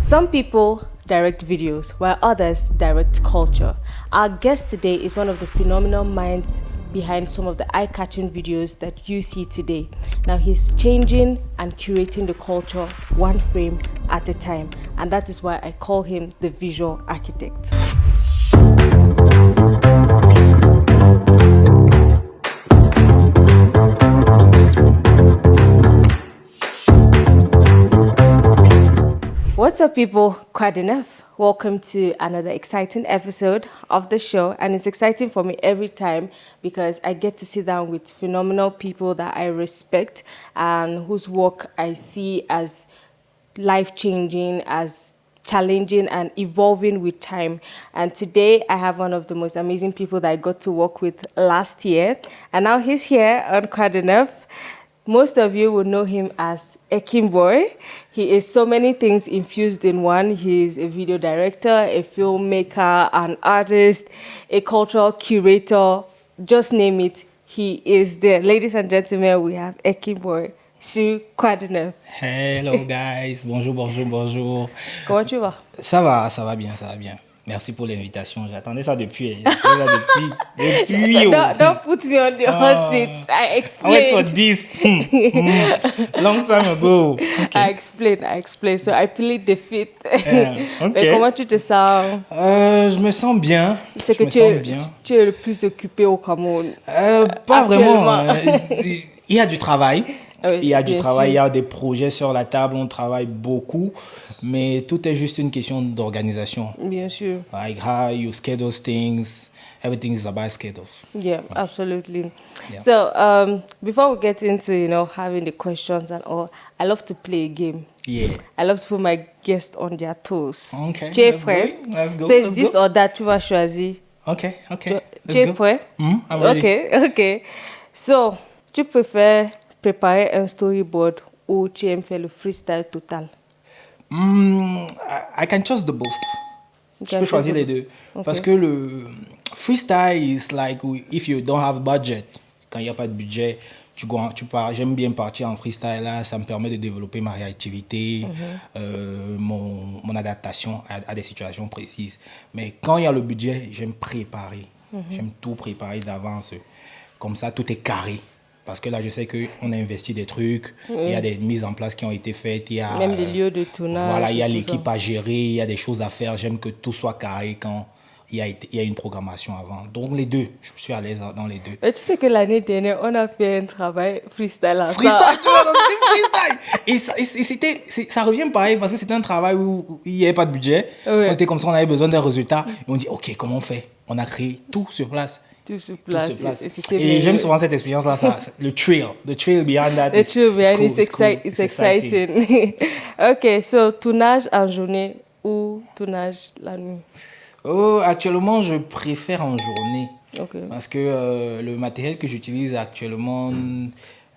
Some people direct videos, while others direct culture. Our guest today is one of the phenomenal minds behind some of the eye-catching videos that you see today. Now he's changing and curating the culture one frame at a time, and that is why I call him the visual architect. What's up, people? Quite enough. Welcome to another exciting episode of the show, and it's exciting for me every time because I get to sit down with phenomenal people that I respect and whose work I see as life-changing, as challenging and evolving with time. And today I have one of the most amazing people that I got to work with last year, and now he's here on Quite Enough. Most of you will know him as Ekim Boy. He is so many things infused in one. He's a video director, a filmmaker, an artist, a cultural curator, just name it. He is there. Ladies and gentlemen, we have Ekim Boy sur Quite Enough. Hello guys, bonjour. Comment tu vas? Ça va bien. Merci pour l'invitation. J'attendais ça depuis. Don't put me on the hot seat. I explained. I wait for this. Long time ago. Okay. I explained. So I plead the fifth. Okay. Mais comment tu te sens? Je me sens bien. C'est que tu es le plus occupé au Cameroun. Pas vraiment. Il y a du travail. Oui, il y a des projets sur la table, on travaille beaucoup, mais tout est juste une question d'organisation. Bien sûr. Like how you schedule things, everything is about schedules. Yeah, absolutely. Yeah. So before we get into, having the questions and all, I love to play a game. Yeah. I love to put my guests on their toes. Okay. Tu es prêt? Let's go. So it's this or that, tu vas choisir. Okay. Tu es prêt? I'm ready. Okay. So, tu préfères préparer un storyboard ou tu aimes faire le freestyle total? I can choose the both. Je peux choisir les deux. Okay. Parce que le freestyle is like if you don't have budget. Quand il n'y a pas de budget, tu pars. J'aime bien partir en freestyle là. Ça me permet de développer ma réactivité, mon adaptation à des situations précises. Mais quand il y a le budget, j'aime préparer. J'aime tout préparer d'avance. Comme ça, tout est carré. Parce que là, je sais qu'on a investi des trucs, il y a des mises en place qui ont été faites. Il y a, même les lieux de tournage. Voilà, il y a l'équipe à gérer, il y a des choses à faire. J'aime que tout soit carré quand il y a une programmation avant. Donc les deux, je suis à l'aise dans les deux. Mais tu sais que l'année dernière, on a fait un travail freestyle ensemble. Freestyle, tu vois, freestyle. Et ça revient pareil parce que c'était un travail où il n'y avait pas de budget. Oui. On était comme ça, on avait besoin d'un résultat. Et on dit, OK, comment on fait? On a créé tout sur place. Tout sur place. Et j'aime souvent cette expérience-là, the trail behind that. The trail behind it's exciting. OK, so tournage en journée ou tournage la nuit? Actuellement, je préfère en journée. Okay. Parce que le matériel que j'utilise actuellement,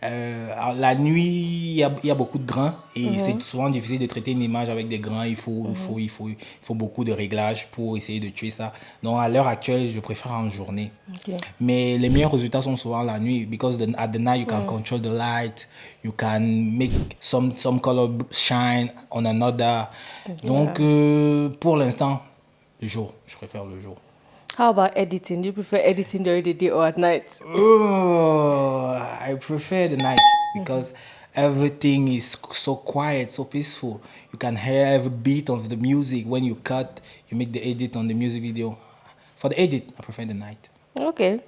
la nuit, il y a beaucoup de grains et c'est souvent difficile de traiter une image avec des grains. Il faut beaucoup de réglages pour essayer de tuer ça. Donc, à l'heure actuelle, je préfère en journée. Okay. Mais les meilleurs résultats sont souvent la nuit because at the night, you can control the light, you can make some color shine on another. Okay. Donc, pour l'instant, le jour. Je préfère le jour. How about editing? Do you prefer editing during the day or at night? I prefer the night because everything is so quiet, so peaceful. You can hear every beat of the music. When you cut, you make the edit on the music video. For the edit, I prefer the night. Okay.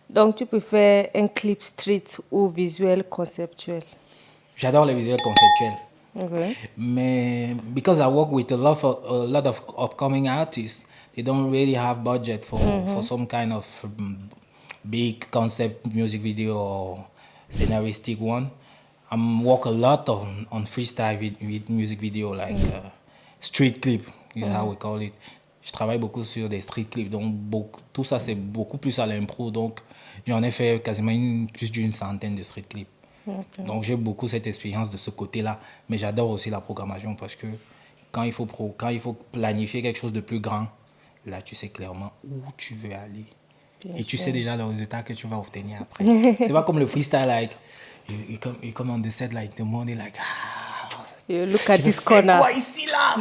Donc, tu préfères un clip street ou visuel conceptuel? J'adore les visuels conceptuels. Okay. Mais because I work with a lot of upcoming artists, they don't really have budget for some kind of big concept music video or scenaristic one. I work a lot on freestyle with music video, like street clip is how we call it. Je travaille beaucoup sur des street clips, donc tout ça c'est beaucoup plus à l'impro, donc j'en ai fait quasiment plus d'une centaine de street clips. Okay. Donc j'ai beaucoup cette expérience de ce côté-là, mais j'adore aussi la programmation parce que quand il faut planifier quelque chose de plus grand, là tu sais clairement où tu veux aller. Bien et tu sais déjà le résultat que tu vas obtenir après. C'est pas comme le freestyle, like you come on the set like the money like You look at this corner. Quoi ici, là?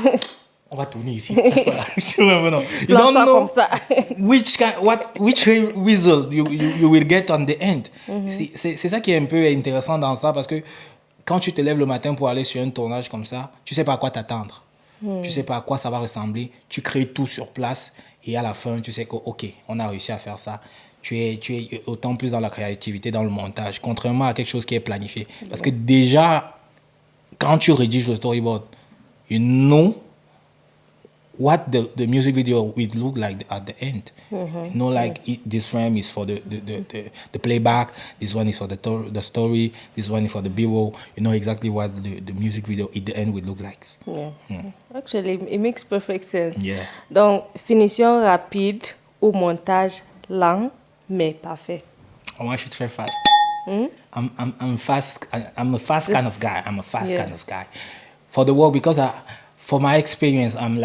On va tourner ici. You don't Place-toi know comme ça. which result you will get on the end. C'est ça qui est un peu intéressant dans ça, parce que quand tu te lèves le matin pour aller sur un tournage comme ça, tu sais pas à quoi t'attendre. Tu sais pas à quoi ça va ressembler. Tu crées tout sur place et à la fin, tu sais que ok, on a réussi à faire ça. Tu es autant plus dans la créativité, dans le montage, contrairement à quelque chose qui est planifié. Parce que déjà, quand tu rédiges le storyboard, you know what the music video will look like at the end. You know, like this frame is for the playback, this one is for the story, this one is for the B-roll. You know exactly what the music video at the end will look like. Yeah. Actually, it makes perfect sense. Yeah. Donc, finition rapide ou montage lent mais parfait. Moi, je suis très fast. I'm fast. I'm a fast kind of guy. I'm a fast kind of guy. For the work, because for my experience, I'm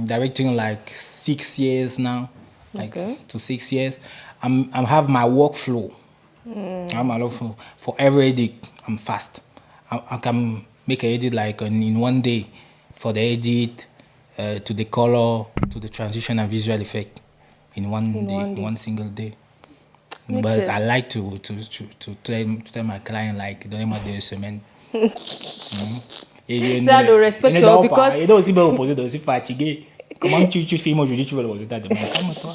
directing like 6 years now, like to 6 years. I have my workflow. I have my workflow. For every edit, I'm fast. I can make an edit like in one day, for the edit, to the color, to the transition and visual effect, in one day, one single day. Makes But sense. I like to tell my client, like, donnez-moi 2 semaines. Et Ça, le respect, ne dors pas. because- Et donc aussi, me reposer, donc, je suis fatigué. Comment tu filmes aujourd'hui, tu veux le résultat demain? Calme-toi.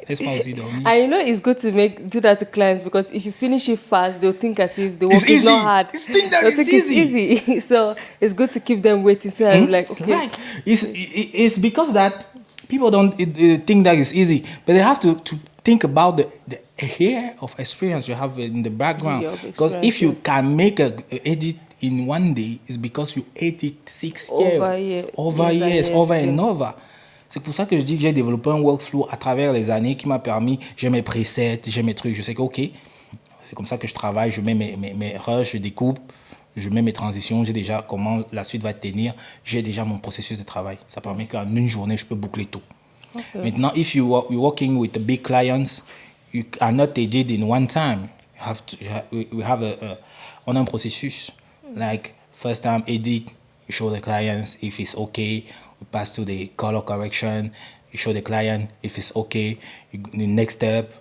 Laisse-moi aussi dormir. And you know it's good to do that to clients, because if you finish it fast, they'll think as if the work It's is easy. not hard. It's think that They'll it's think easy. it's easy. So it's good to keep them waiting. So I'm like, okay, Right. It's because that people don't think that it's easy, but they have to think about the year of experience you have in the background. year of Because if you experience, can make a edit in one day, it's because you edit 6 years. Over years, years, over yeah. and over. C'est pour ça que je dis que j'ai développé un workflow à travers les années qui m'a permis, j'ai mes presets, j'ai mes trucs, je sais que ok, c'est comme ça que je travaille, je mets mes rushs, je découpe, je mets mes transitions, j'ai déjà comment la suite va tenir, j'ai déjà mon processus de travail. Ça permet qu'en une journée, je peux boucler tout. Maintenant, if you're working with the big clients, you cannot edit in one time. You have to, we have on a un processus. Like, first time edit, you show the clients if it's okay. We pass to the color correction. You show the client if it's okay. The next step,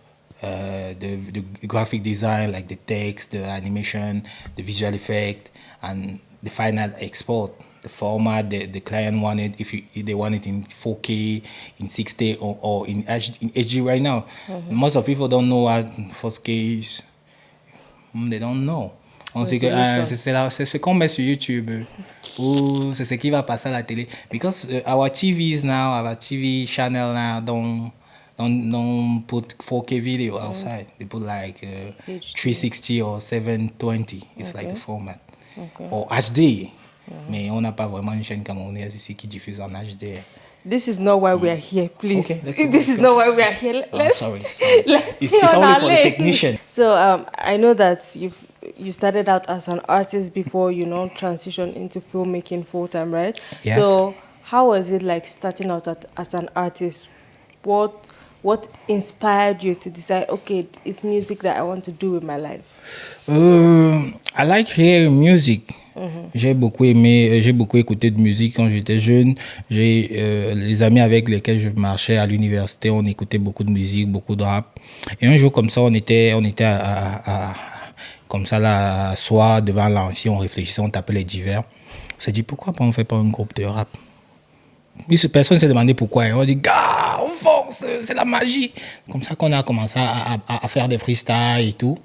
the graphic design, like the text, the animation, the visual effect, and the final export. The format the client wanted, if they want it in 4K, in 60, or in HD right now. Most of people don't know what 4K is. They don't know. On sait que c'est qu'on met sur YouTube ou c'est ce qui va passer à la télé. Because our TVs now, our TV channel now don't put 4K video outside. They put like 360 or 720. It's like the format. Or HD. Mais on n'a pas vraiment une chaîne camerounaise ici qui diffuse en HD. this is not why we are here, please. Okay, let's go, This let's is go. not why we are here. Let's sorry. let's It's stay on only our for the lane. technician. So I know that you started out as an artist before transitioned into filmmaking full time, right? Yes. So how was it like starting out as an artist? What inspired you to decide, okay, it's music that I want to do with my life? I like hearing music. J'ai beaucoup écouté de musique quand j'étais jeune. J'ai les amis avec lesquels je marchais à l'université, on écoutait beaucoup de musique, beaucoup de rap. Et un jour comme ça, on était comme ça là, soit devant l'amphi, on réfléchissait, on tapait les divers. On s'est dit pourquoi on fait pas un groupe de rap? Personne s'est demandé pourquoi. Et on dit, gars, on force, c'est la magie. Comme ça qu'on a commencé à faire des freestyles et tout.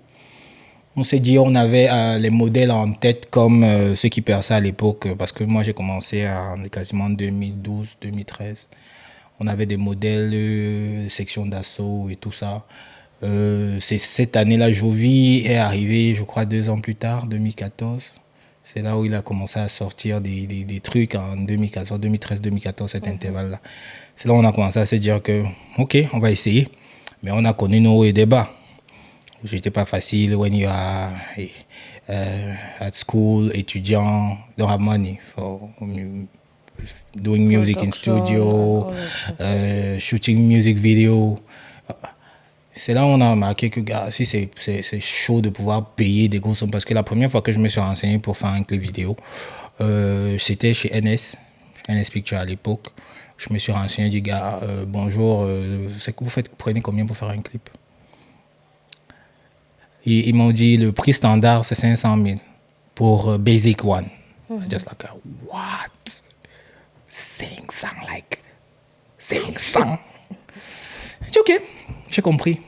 On s'est dit, on avait les modèles en tête comme ceux qui perçaient à l'époque. Parce que moi, j'ai commencé en quasiment 2012, 2013. On avait des modèles, section d'assaut et tout ça. C'est cette année-là, Jovi est arrivé, je crois, 2 ans plus tard, 2014. C'est là où il a commencé à sortir des trucs en 2014, 2013, 2014, cet intervalle-là. C'est là où on a commencé à se dire que, ok, on va essayer. Mais on a connu nos hauts et des bas. C'était pas facile when you are at school, étudiant, don't have money for doing music in studio, shooting music video. C'est là où on a remarqué que si c'est chaud de pouvoir payer des grosses sommes. Parce que la première fois que je me suis renseigné pour faire un clip vidéo, C'était chez NS Picture à l'époque. Je me suis renseigné, dit gars, bonjour, c'est que prenez combien pour faire un clip? Ils m'ont dit le prix standard c'est 500 000 pour Basic One. Just like, what? 500, like 500. J'ai dit ok, j'ai compris.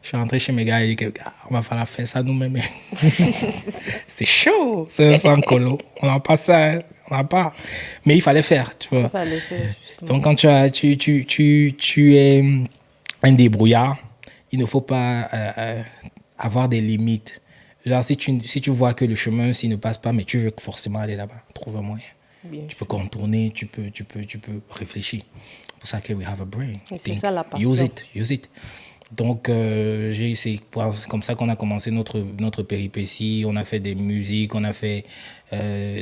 Je suis rentré chez mes gars et j'ai dit gars, on va falloir faire ça nous-mêmes. C'est chaud, 500 colos. On n'a pas ça, hein. On n'a pas. Mais il fallait faire, tu vois. Il fallait faire, justement. Donc quand tu es un débrouillard, il ne faut pas avoir des limites. Genre si tu vois que le chemin s'il ne passe pas, mais tu veux forcément aller là-bas, trouve un moyen. Bien Tu peux contourner, tu peux réfléchir. C'est pour ça que we have a brain. Et c'est ça la passion. Use it. Donc, c'est comme ça qu'on a commencé notre péripétie. On a fait des musiques, on a fait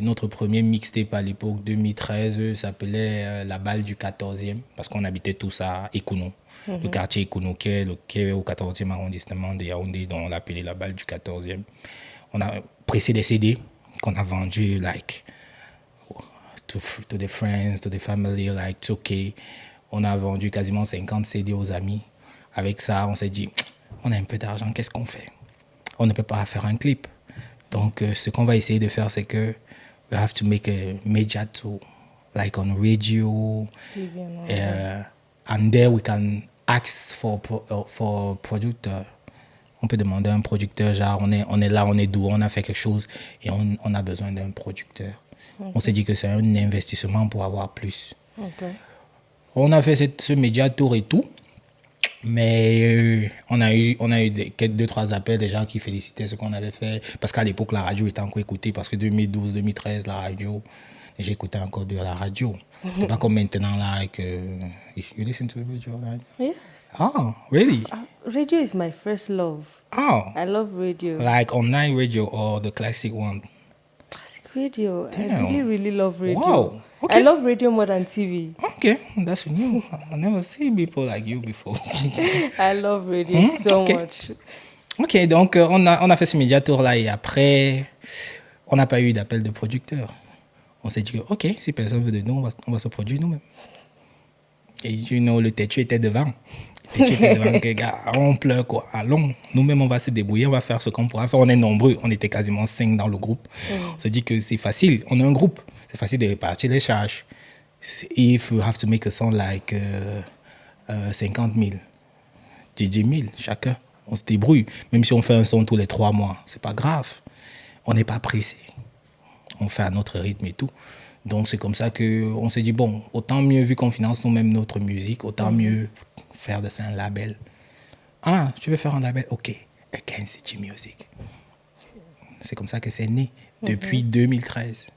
notre premier mixtape à l'époque, 2013, s'appelait La Balle du 14e, parce qu'on habitait tous à Ekounou, le quartier Ekounou, qui est au 14e arrondissement de Yaoundé, dont on l'appelait La Balle du 14e. On a pressé des CD qu'on a vendus, like, to the friends, to the family, like, it's okay. On a vendu quasiment 50 CD aux amis. Avec ça, on s'est dit, on a un peu d'argent, qu'est-ce qu'on fait? On ne peut pas faire un clip. Donc, ce qu'on va essayer de faire, c'est que we have to make a media tour, like on radio. And there we can ask for producteur. On peut demander à un producteur, genre, on est là, on est doux, on a fait quelque chose et on a besoin d'un producteur. Okay. On s'est dit que c'est un investissement pour avoir plus. Okay. On a fait ce média tour et tout. Mais on a eu deux, trois appels des gens qui félicitaient ce qu'on avait fait. Parce qu'à l'époque, la radio était encore écoutée. Parce que 2012, 2013, la radio, j'écoutais encore de la radio. C'est pas comme maintenant, like, you listen to the radio, right? Yes. Oh, really? Radio is my first love. Oh. I love radio. Like online radio or the classic one? Classic radio. Damn. I really love radio. Wow. Okay. I love radio more than TV. Okay, that's new. I've never seen people like you before. I love radio so much. Ok, donc on a fait ce média tour là et après, on n'a pas eu d'appel de producteur. On s'est dit que, ok, si personne veut de nous, on va se produire nous-mêmes. Et le têtu était devant. Que, gars, on pleure quoi. Allons, nous-mêmes, on va se débrouiller, on va faire ce qu'on pourra faire. On est nombreux, on était quasiment 5 dans le groupe. On se dit que c'est facile, on est un groupe. C'est facile de répartir les charges. If you have to make a song like 50 000, 10 000 chacun, on se débrouille. Même si on fait un son tous les 3 mois, c'est pas grave. On n'est pas pressé. On fait à notre rythme et tout. Donc c'est comme ça qu'on s'est dit, bon, autant mieux, vu qu'on finance nous-mêmes notre musique, autant mieux faire de ça un label. Ah, tu veux faire un label? Ok, Again City Music. C'est comme ça que c'est né, depuis 2013.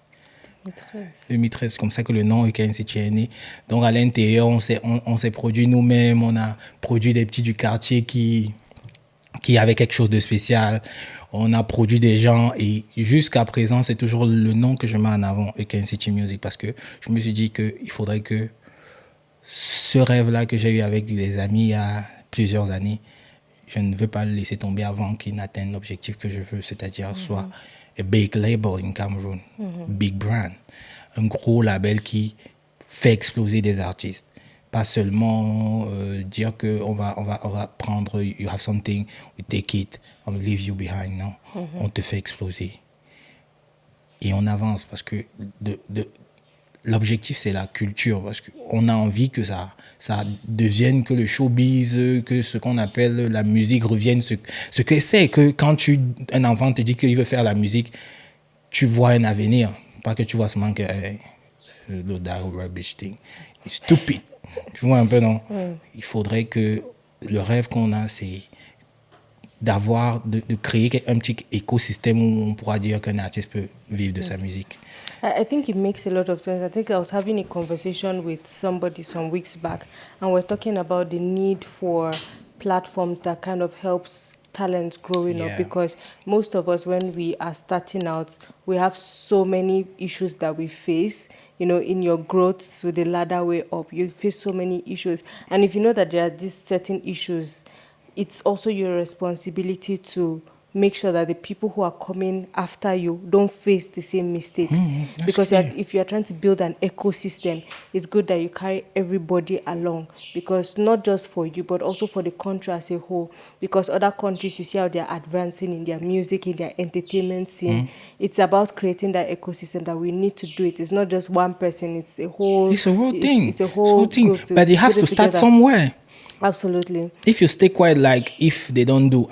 2013, c'est comme ça que le nom Again City est né. Donc à l'intérieur, on s'est produit nous-mêmes, on a produit des petits du quartier qui avaient quelque chose de spécial. On a produit des gens et jusqu'à présent, c'est toujours le nom que je mets en avant, Again City Music, parce que je me suis dit qu'il faudrait que ce rêve-là que j'ai eu avec des amis il y a plusieurs années, je ne veux pas le laisser tomber avant qu'il n'atteigne l'objectif que je veux, c'est-à-dire soit a big label in Cameroon, big brand, un gros label qui fait exploser des artistes. Pas seulement dire qu'on va prendre, you have something, we take it, on will leave you behind. Non, on te fait exploser. Et on avance parce que l'objectif, c'est la culture. Parce qu'on a envie que ça devienne que le showbiz, que ce qu'on appelle la musique revienne. Ce que c'est que quand un enfant te dit qu'il veut faire la musique, tu vois un avenir. Pas que tu vois seulement que le rubbish thing. It's stupid. Tu vois un peu, non? Il faudrait que le rêve qu'on a, c'est de créer un petit écosystème où on pourra dire qu'un artiste peut vivre de sa musique. I think it makes a lot of sense. I think I was having a conversation with somebody some weeks back, and we're talking about the need for platforms that kind of helps talents growing up, because most of us, when we are starting out, we have so many issues that we face. You know, in your growth to the ladder way up, you face so many issues. And if you know that there are these certain issues, it's also your responsibility to make sure that the people who are coming after you don't face the same mistakes. That's Because clear. if you are trying to build an ecosystem, it's good that you carry everybody along, because not just for you but also for the country as a whole. Because other countries, you see how they are advancing in their music, in their entertainment scene. It's about creating that ecosystem that we need to do it. It's not just one person, it's a whole, It's a whole thing. it's a whole group to But it has put to it start together. somewhere. Absolutely. If you stay quiet, like if they don't do,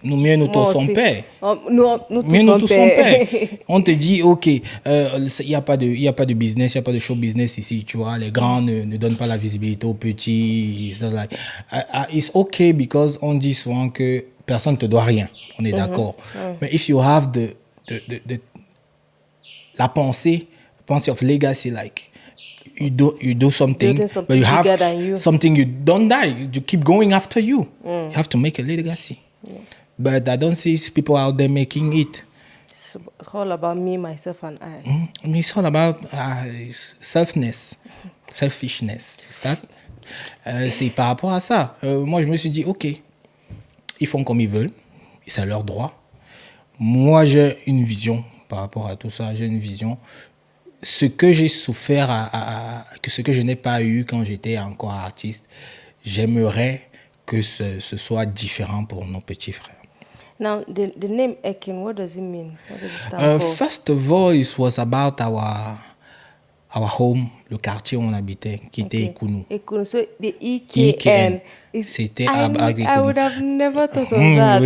nous mieux nous tous Moi son aussi. père. Nous Mais tous nous on tous son paie. père. On te dit, ok, il n'y a pas de business, il n'y a pas de show business ici, tu vois. Les grands ne donnent pas la visibilité aux petits. It's okay because on dit souvent que personne ne te doit rien. On est d'accord. Mais if you have la pensée of legacy, like you do something, Building something but you have bigger than you. something, you don't die. You keep going after you. You have to make a legacy. But I don't see people out there making it. It's all about me, myself, and I. It's all about selfishness. Is that? C'est par rapport à ça. Moi, je me suis dit, ok, ils font comme ils veulent, c'est leur droit. Moi, j'ai une vision par rapport à tout ça. J'ai une vision. Ce que j'ai souffert, ce que je n'ai pas eu quand j'étais encore artiste, j'aimerais que ce soit différent pour nos petits frères. Now, the name Ekin, what does it mean? What does it stand for? First of all, it was about our home, le quartier où on habitait, qui était Ekunu. Ekunu. So the EKN. EKN. C'était I Ekunu. would have never thought of that.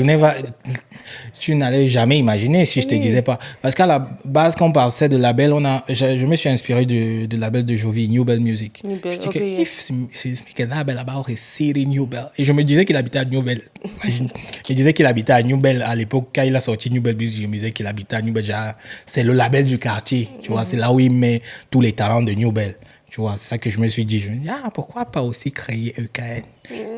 Tu n'allais jamais imaginer si je te disais pas. Parce qu'à la base, quand on parlait de label, je me suis inspiré du label de Jovi, New Bell Music. New Bell, je dis okay, que yes. if c'est un label about a city, New Bell. Et je me disais qu'il habitait à New Bell. Imagine. Je disais qu'il habitait à New Bell à l'époque. Quand il a sorti New Bell Music, je me disais qu'il habitait à New Bell. C'est le label du quartier. Tu vois, c'est là où il met tous les talents de New Bell. Tu vois, c'est ça que je me suis dit. Je me dis, pourquoi pas aussi créer EKN?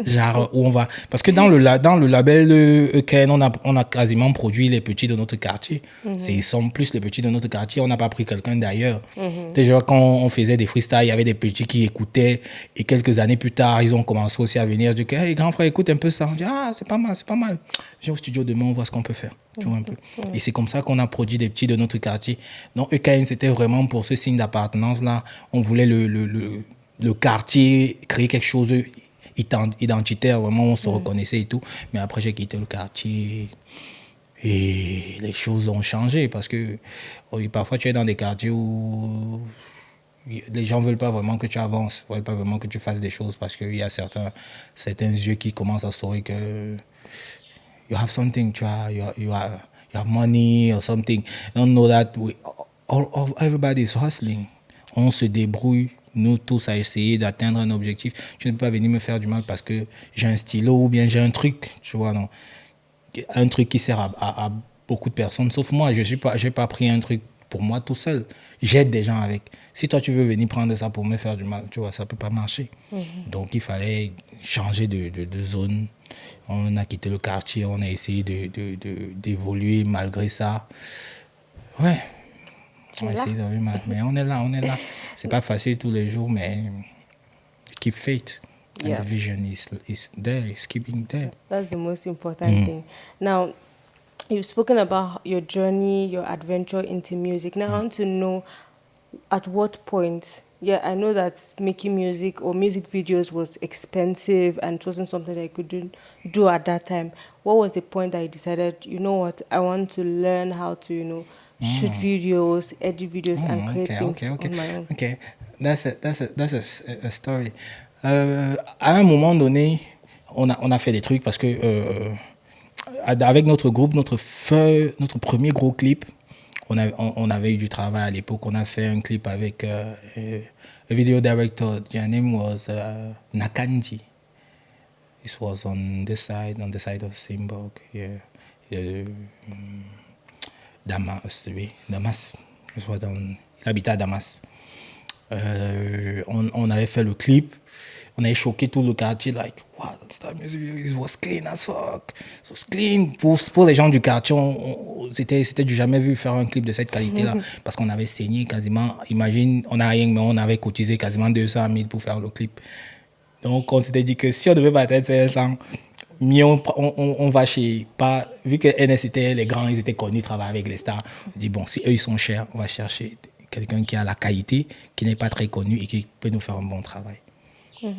Genre, où on va. Parce que dans le label EKN, on a quasiment produit les petits de notre quartier. Ils sont plus les petits de notre quartier. On n'a pas pris quelqu'un d'ailleurs. Déjà, quand on faisait des freestyles, il y avait des petits qui écoutaient. Et quelques années plus tard, ils ont commencé aussi à venir. Je dis, hey, grand frère, écoute un peu ça. On dit, c'est pas mal, c'est pas mal. Viens au studio demain, on voit ce qu'on peut faire. Tu vois un peu. Et c'est comme ça qu'on a produit des petits de notre quartier. Donc, EKN, c'était vraiment pour ce signe d'appartenance-là. On voulait le quartier, créer quelque chose identitaire, vraiment on se reconnaissait et tout. Mais après j'ai quitté le quartier et les choses ont changé parce que parfois tu es dans des quartiers où les gens veulent pas vraiment que tu avances, veulent pas vraiment que tu fasses des choses parce qu'il y a certains yeux qui commencent à sourire que you have something, you have money or something. They don't know that everybody is hustling. On se débrouille, nous tous, à essayer d'atteindre un objectif. Tu ne peux pas venir me faire du mal parce que j'ai un stylo ou bien j'ai un truc, tu vois, non. Un truc qui sert à beaucoup de personnes, sauf moi. Je n'ai pas pris un truc pour moi tout seul. J'aide des gens avec. Si toi, tu veux venir prendre ça pour me faire du mal, tu vois, ça ne peut pas marcher. Donc, il fallait changer de zone. On a quitté le quartier, on a essayé d'évoluer malgré ça. Ouais. On va essayer mais on est là. C'est pas facile tous les jours, mais keep faith. And the vision is there, it's keeping there. That's the most important thing. Now, you've spoken about your journey, your adventure into music. Now, I want to know at what point. Yeah, I know that making music or music videos was expensive and it wasn't something that you could do at that time. What was the point that you decided, you know what, I want to learn how to, shoot videos, edit videos, and create things on my own? Okay, that's a story. À un moment donné, on a fait des trucs parce que avec notre groupe, notre premier gros clip, on avait eu du travail à l'époque. On a fait un clip avec a video director. Their name was Nakandi. This was on the side of Simborg. Yeah. Damas. Il habitait à Damas. On avait fait le clip. On avait choqué tout le quartier. Like, wow, that music video, it was clean as fuck. It was clean. Pour les gens du quartier, c'était du jamais vu faire un clip de cette qualité-là. Parce qu'on avait saigné quasiment. Imagine, on n'a rien, mais on avait cotisé quasiment 200 000 pour faire le clip. Donc, on s'était dit que si on devait pas être 500, mieux on va chez... Pas, vu que NS était les grands, ils étaient connus, ils travaillaient avec les stars. On dit, bon, si eux, ils sont chers, on va chercher quelqu'un qui a la qualité, qui n'est pas très connu et qui peut nous faire un bon travail.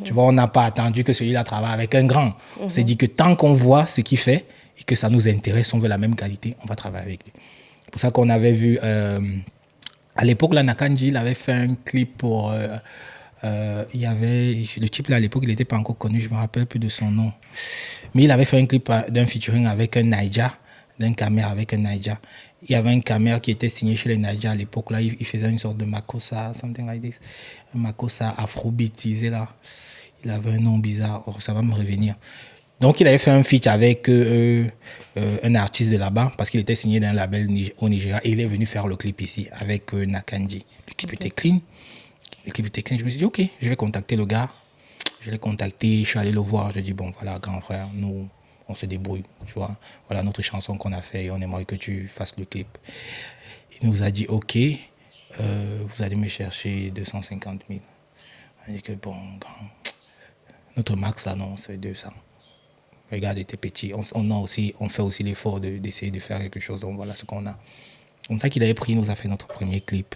Tu vois, on n'a pas attendu que celui-là travaille avec un grand. On s'est dit que tant qu'on voit ce qu'il fait et que ça nous intéresse, on veut la même qualité, on va travailler avec lui. C'est pour ça qu'on avait vu... à l'époque, la Nakanji, il avait fait un clip pour... il y avait... Le type, là, à l'époque, il n'était pas encore connu, je ne me rappelle plus de son nom. Mais il avait fait un clip d'un featuring avec un Naija, d'un caméra avec un Naija. Il y avait un caméra qui était signé chez les Naija à l'époque. Là, il faisait une sorte de Makossa, something like this. Un Makossa afrobeatisé, là. Il avait un nom bizarre. Oh, ça va me revenir. Donc, il avait fait un feat avec un artiste de là-bas parce qu'il était signé d'un label au Nigeria. Et il est venu faire le clip ici avec Nakanji. Le clip était clean. Le clip était clean. Je me suis dit, OK, je vais contacter le gars. Je l'ai contacté, je suis allé le voir. Je lui ai dit, bon, voilà, grand frère, nous, on se débrouille. Tu vois, voilà notre chanson qu'on a fait et on aimerait que tu fasses le clip. Il nous a dit, OK, vous allez me chercher 250 000. On a dit que, bon, notre max, là, non, c'est 200. Regarde, il était petit. On fait aussi l'effort d'essayer de faire quelque chose. Donc voilà ce qu'on a. Comme ça qu'il avait pris, il nous a fait notre premier clip.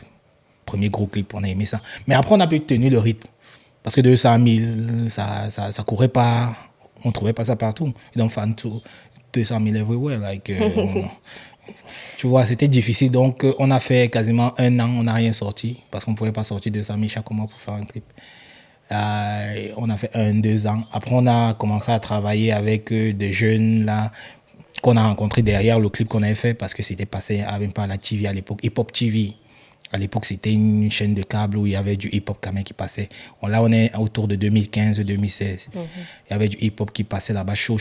Premier gros clip, on a aimé ça. Mais après, on n'a plus tenu le rythme. Parce que 200 000, ça courait pas. On ne trouvait pas ça partout. Et donc, fan tout, 200 000 everywhere. Tu vois, c'était difficile. Donc, on a fait quasiment 1 an, on n'a rien sorti. Parce qu'on ne pouvait pas sortir 200 000 chaque mois pour faire un clip. On a fait 1-2 ans. Après, on a commencé à travailler avec des jeunes là qu'on a rencontrés derrière le clip qu'on avait fait parce que c'était passé même pas à la TV à l'époque, Hip Hop TV. À l'époque, c'était une chaîne de câble où il y avait du hip-hop quand même qui passait. Là, on est autour de 2015-2016. Il y avait du hip-hop qui passait là-bas, chaud.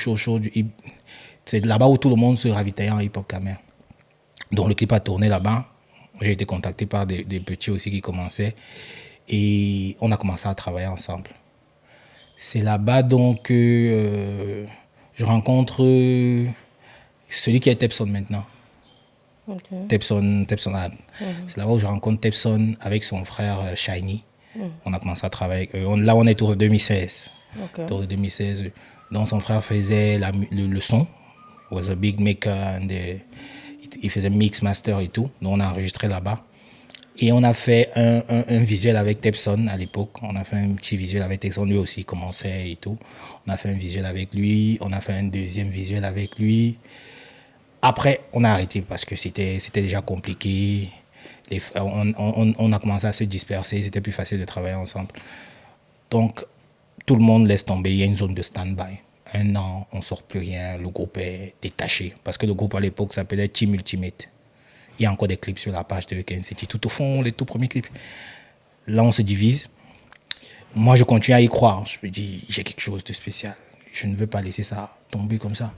C'est là-bas où tout le monde se ravitaillait en hip-hop quand même. Donc, le clip a tourné là-bas. J'ai été contacté par des petits aussi qui commençaient. Et on a commencé à travailler ensemble. C'est là-bas donc que je rencontre celui qui est Tepson maintenant. Okay. Tepson Ad. C'est là-bas où je rencontre Tepson avec son frère Shiny. On a commencé à travailler avec eux. Là, on est autour de 2016. Okay. Autour de 2016. Donc, son frère faisait le son. He was a big maker. And, il faisait mix, master et tout. Donc, on a enregistré là-bas. Et on a fait un visuel avec Tepson à l'époque. On a fait un petit visuel avec Tepson. Lui aussi, il commençait et tout. On a fait un visuel avec lui. On a fait un deuxième visuel avec lui. Après, on a arrêté parce que c'était déjà compliqué. On a commencé à se disperser. C'était plus facile de travailler ensemble. Donc, tout le monde laisse tomber. Il y a une zone de stand-by. 1 an, on ne sort plus rien. Le groupe est détaché. Parce que le groupe à l'époque s'appelait Team Ultimate. Il y a encore des clips sur la page de Ken City. Tout au fond, les tout premiers clips. Là, on se divise. Moi, je continue à y croire. Je me dis, j'ai quelque chose de spécial. Je ne veux pas laisser ça tomber comme ça.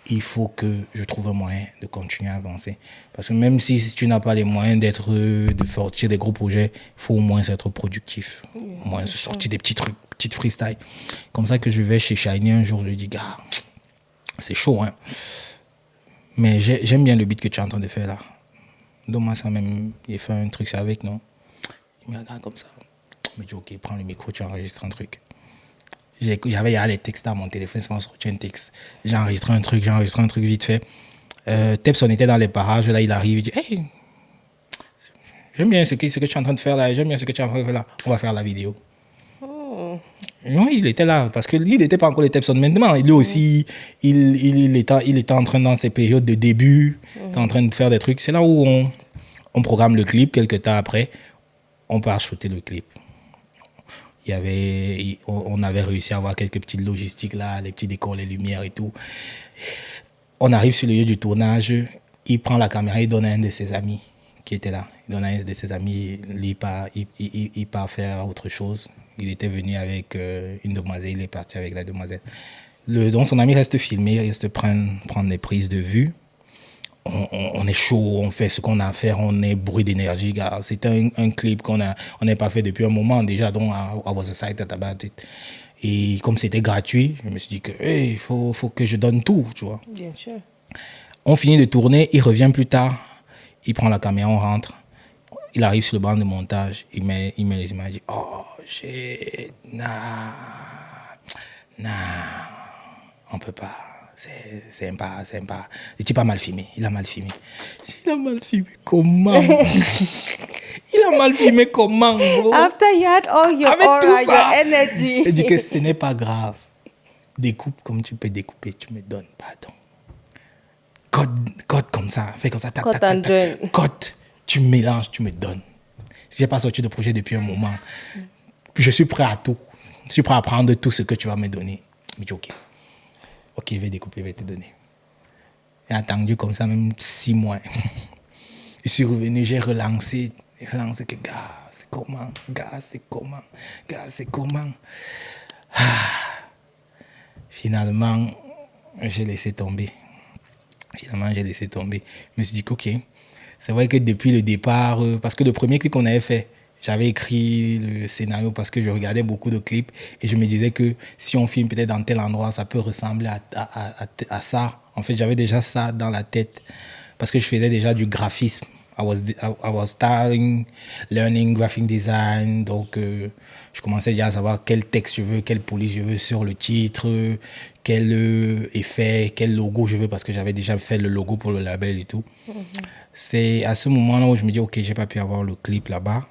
Il faut que je trouve un moyen de continuer à avancer. Parce que même si tu n'as pas les moyens de sortir des gros projets, il faut au moins être productif. Au moins se sortir des petits trucs, petites freestyles. Comme ça que je vais chez Shiny un jour, je lui dis, gars, c'est chaud, hein. Mais j'aime bien le beat que tu es en train de faire là. Donc, ça même, il fait un truc avec, non? Il me regarde comme ça. Il me dit, OK, prends le micro, tu enregistres un truc. J'avais les textes dans mon téléphone, c'est sorti un texte. J'ai enregistré un truc vite fait. Tepson était dans les parages, là, il arrive, il dit, hey, j'aime bien ce que tu es en train de faire là, j'aime bien ce que tu es en train de faire là, on va faire la vidéo. Oh. Oui, il était là, parce qu'il n'était pas encore les Tepson maintenant. Lui aussi, il était en train, dans ses périodes de début, en train de faire des trucs. C'est là où on programme le clip, quelques temps après, on part shooter le clip. On avait réussi à avoir quelques petites logistiques là, les petits décors, les lumières et tout. On arrive sur le lieu du tournage, il prend la caméra, il donne à un de ses amis qui était là. Il donne à un de ses amis, il part faire autre chose. Il était venu avec une demoiselle, il est parti avec la demoiselle. Donc son ami reste filmé, il reste prendre des prises de vue. On est chaud, on fait ce qu'on a à faire, on est brûlé d'énergie. C'était un clip qu'on n'a pas fait depuis un moment déjà, donc I was excited about it. Et comme c'était gratuit, je me suis dit que il faut que je donne tout, tu vois. Bien sûr. On finit de tourner, il revient plus tard, il prend la caméra, on rentre. Il arrive sur le banc de montage, il met les images, il dit, oh, shit, nah. on peut pas. C'est sympa. Le type a mal filmé. Il a mal filmé comment? Il a mal filmé comment, bro? After you had all your Avec aura, tout ça. your energy. Il dit que ce n'est pas grave. Découpe comme tu peux découper, tu me donnes, pardon. Code comme ça, fais comme ça, tac, Cut tac, tac, and tac. join. Code, tu mélanges, tu me donnes. J'ai pas sorti de projet depuis un moment. Je suis prêt à tout. Je suis prêt à prendre tout ce que tu vas me donner. Il dit ok. Ok, je vais découper, je vais te donner. J'ai attendu comme ça même 6 mois. Je suis revenu, j'ai relancé que gars, c'est comment. Finalement, j'ai laissé tomber. Je me suis dit que, ok, c'est vrai que depuis le départ, parce que le premier clip qu'on avait fait, j'avais écrit le scénario parce que je regardais beaucoup de clips et je me disais que si on filme peut-être dans tel endroit, ça peut ressembler à ça. En fait, j'avais déjà ça dans la tête parce que je faisais déjà du graphisme. I was starting learning graphic design, donc je commençais déjà à savoir quel texte je veux, quelle police je veux sur le titre, quel effet, quel logo je veux, parce que j'avais déjà fait le logo pour le label et tout. C'est à ce moment-là où je me dis, ok, j'ai pas pu avoir le clip là-bas.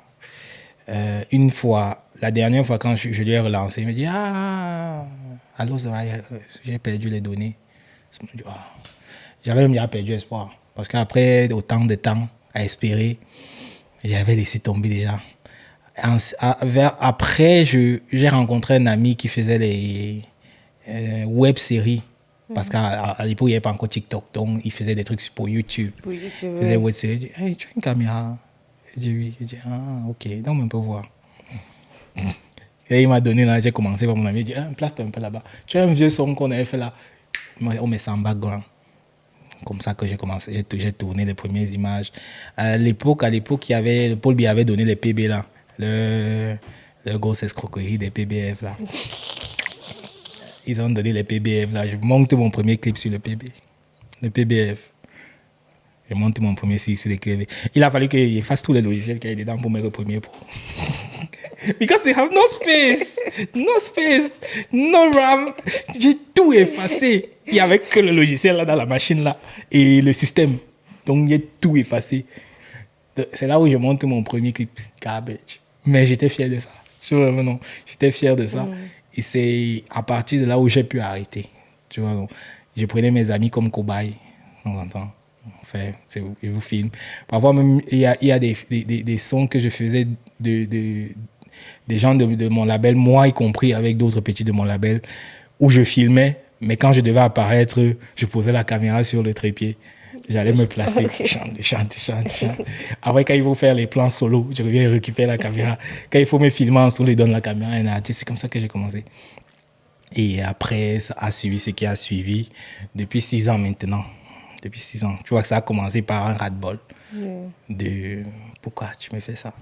Une fois, la dernière fois quand je lui ai relancé, il me dit, allô, j'ai perdu les données. J'avais même déjà perdu espoir, parce qu'après autant de temps à espérer, j'avais laissé tomber déjà. Après, j'ai rencontré un ami qui faisait les web-séries. Parce qu'à l'époque, il n'y avait pas encore TikTok. Donc, il faisait des trucs pour YouTube. Pour YouTube, Il faisait web-séries. Il dit, hey, tu as une caméra? Je dis oui. Il dit, ok. Donc, on peut voir. Et il m'a donné, là, j'ai commencé par mon ami. Il dit, place-toi un peu là-bas. Tu as un vieux son qu'on avait fait là. On met ça en background. Comme ça que j'ai commencé, j'ai tourné les premières images. À l'époque, Paul Biya avait donné les PB là. Le grosse escroquerie des PBF là. Ils ont donné les PBF là. Je monte mon premier clip sur le PBF. Je monte mon premier clip sur les PBF. Il a fallu qu'il fasse tous les logiciels qu'il y a dedans pour me premier pro. Because they have no space, no RAM. J'ai tout effacé. Il n'y avait que le logiciel là dans la machine là et le système. Donc j'ai tout effacé. C'est là où je monte mon premier clip Garbage. Mais j'étais fier de ça. J'étais fier de ça. Et c'est à partir de là où j'ai pu arrêter. Tu vois, donc, je prenais mes amis comme cobayes. On entend. Enfin, je vous filme. Parfois même, il y a des sons que je faisais des gens de mon label, moi y compris, avec d'autres petits de mon label, où je filmais, mais quand je devais apparaître, je posais la caméra sur le trépied. J'allais me placer, chante. Après, quand il faut faire les plans solo, je reviens récupérer la caméra. Quand il faut me filmer en solo, il donne la caméra à un artiste. C'est comme ça que j'ai commencé. Et après, ça a suivi ce qui a suivi depuis 6 ans maintenant. Depuis 6 ans. Tu vois que ça a commencé par un ras-de-bol. De pourquoi tu me fais ça?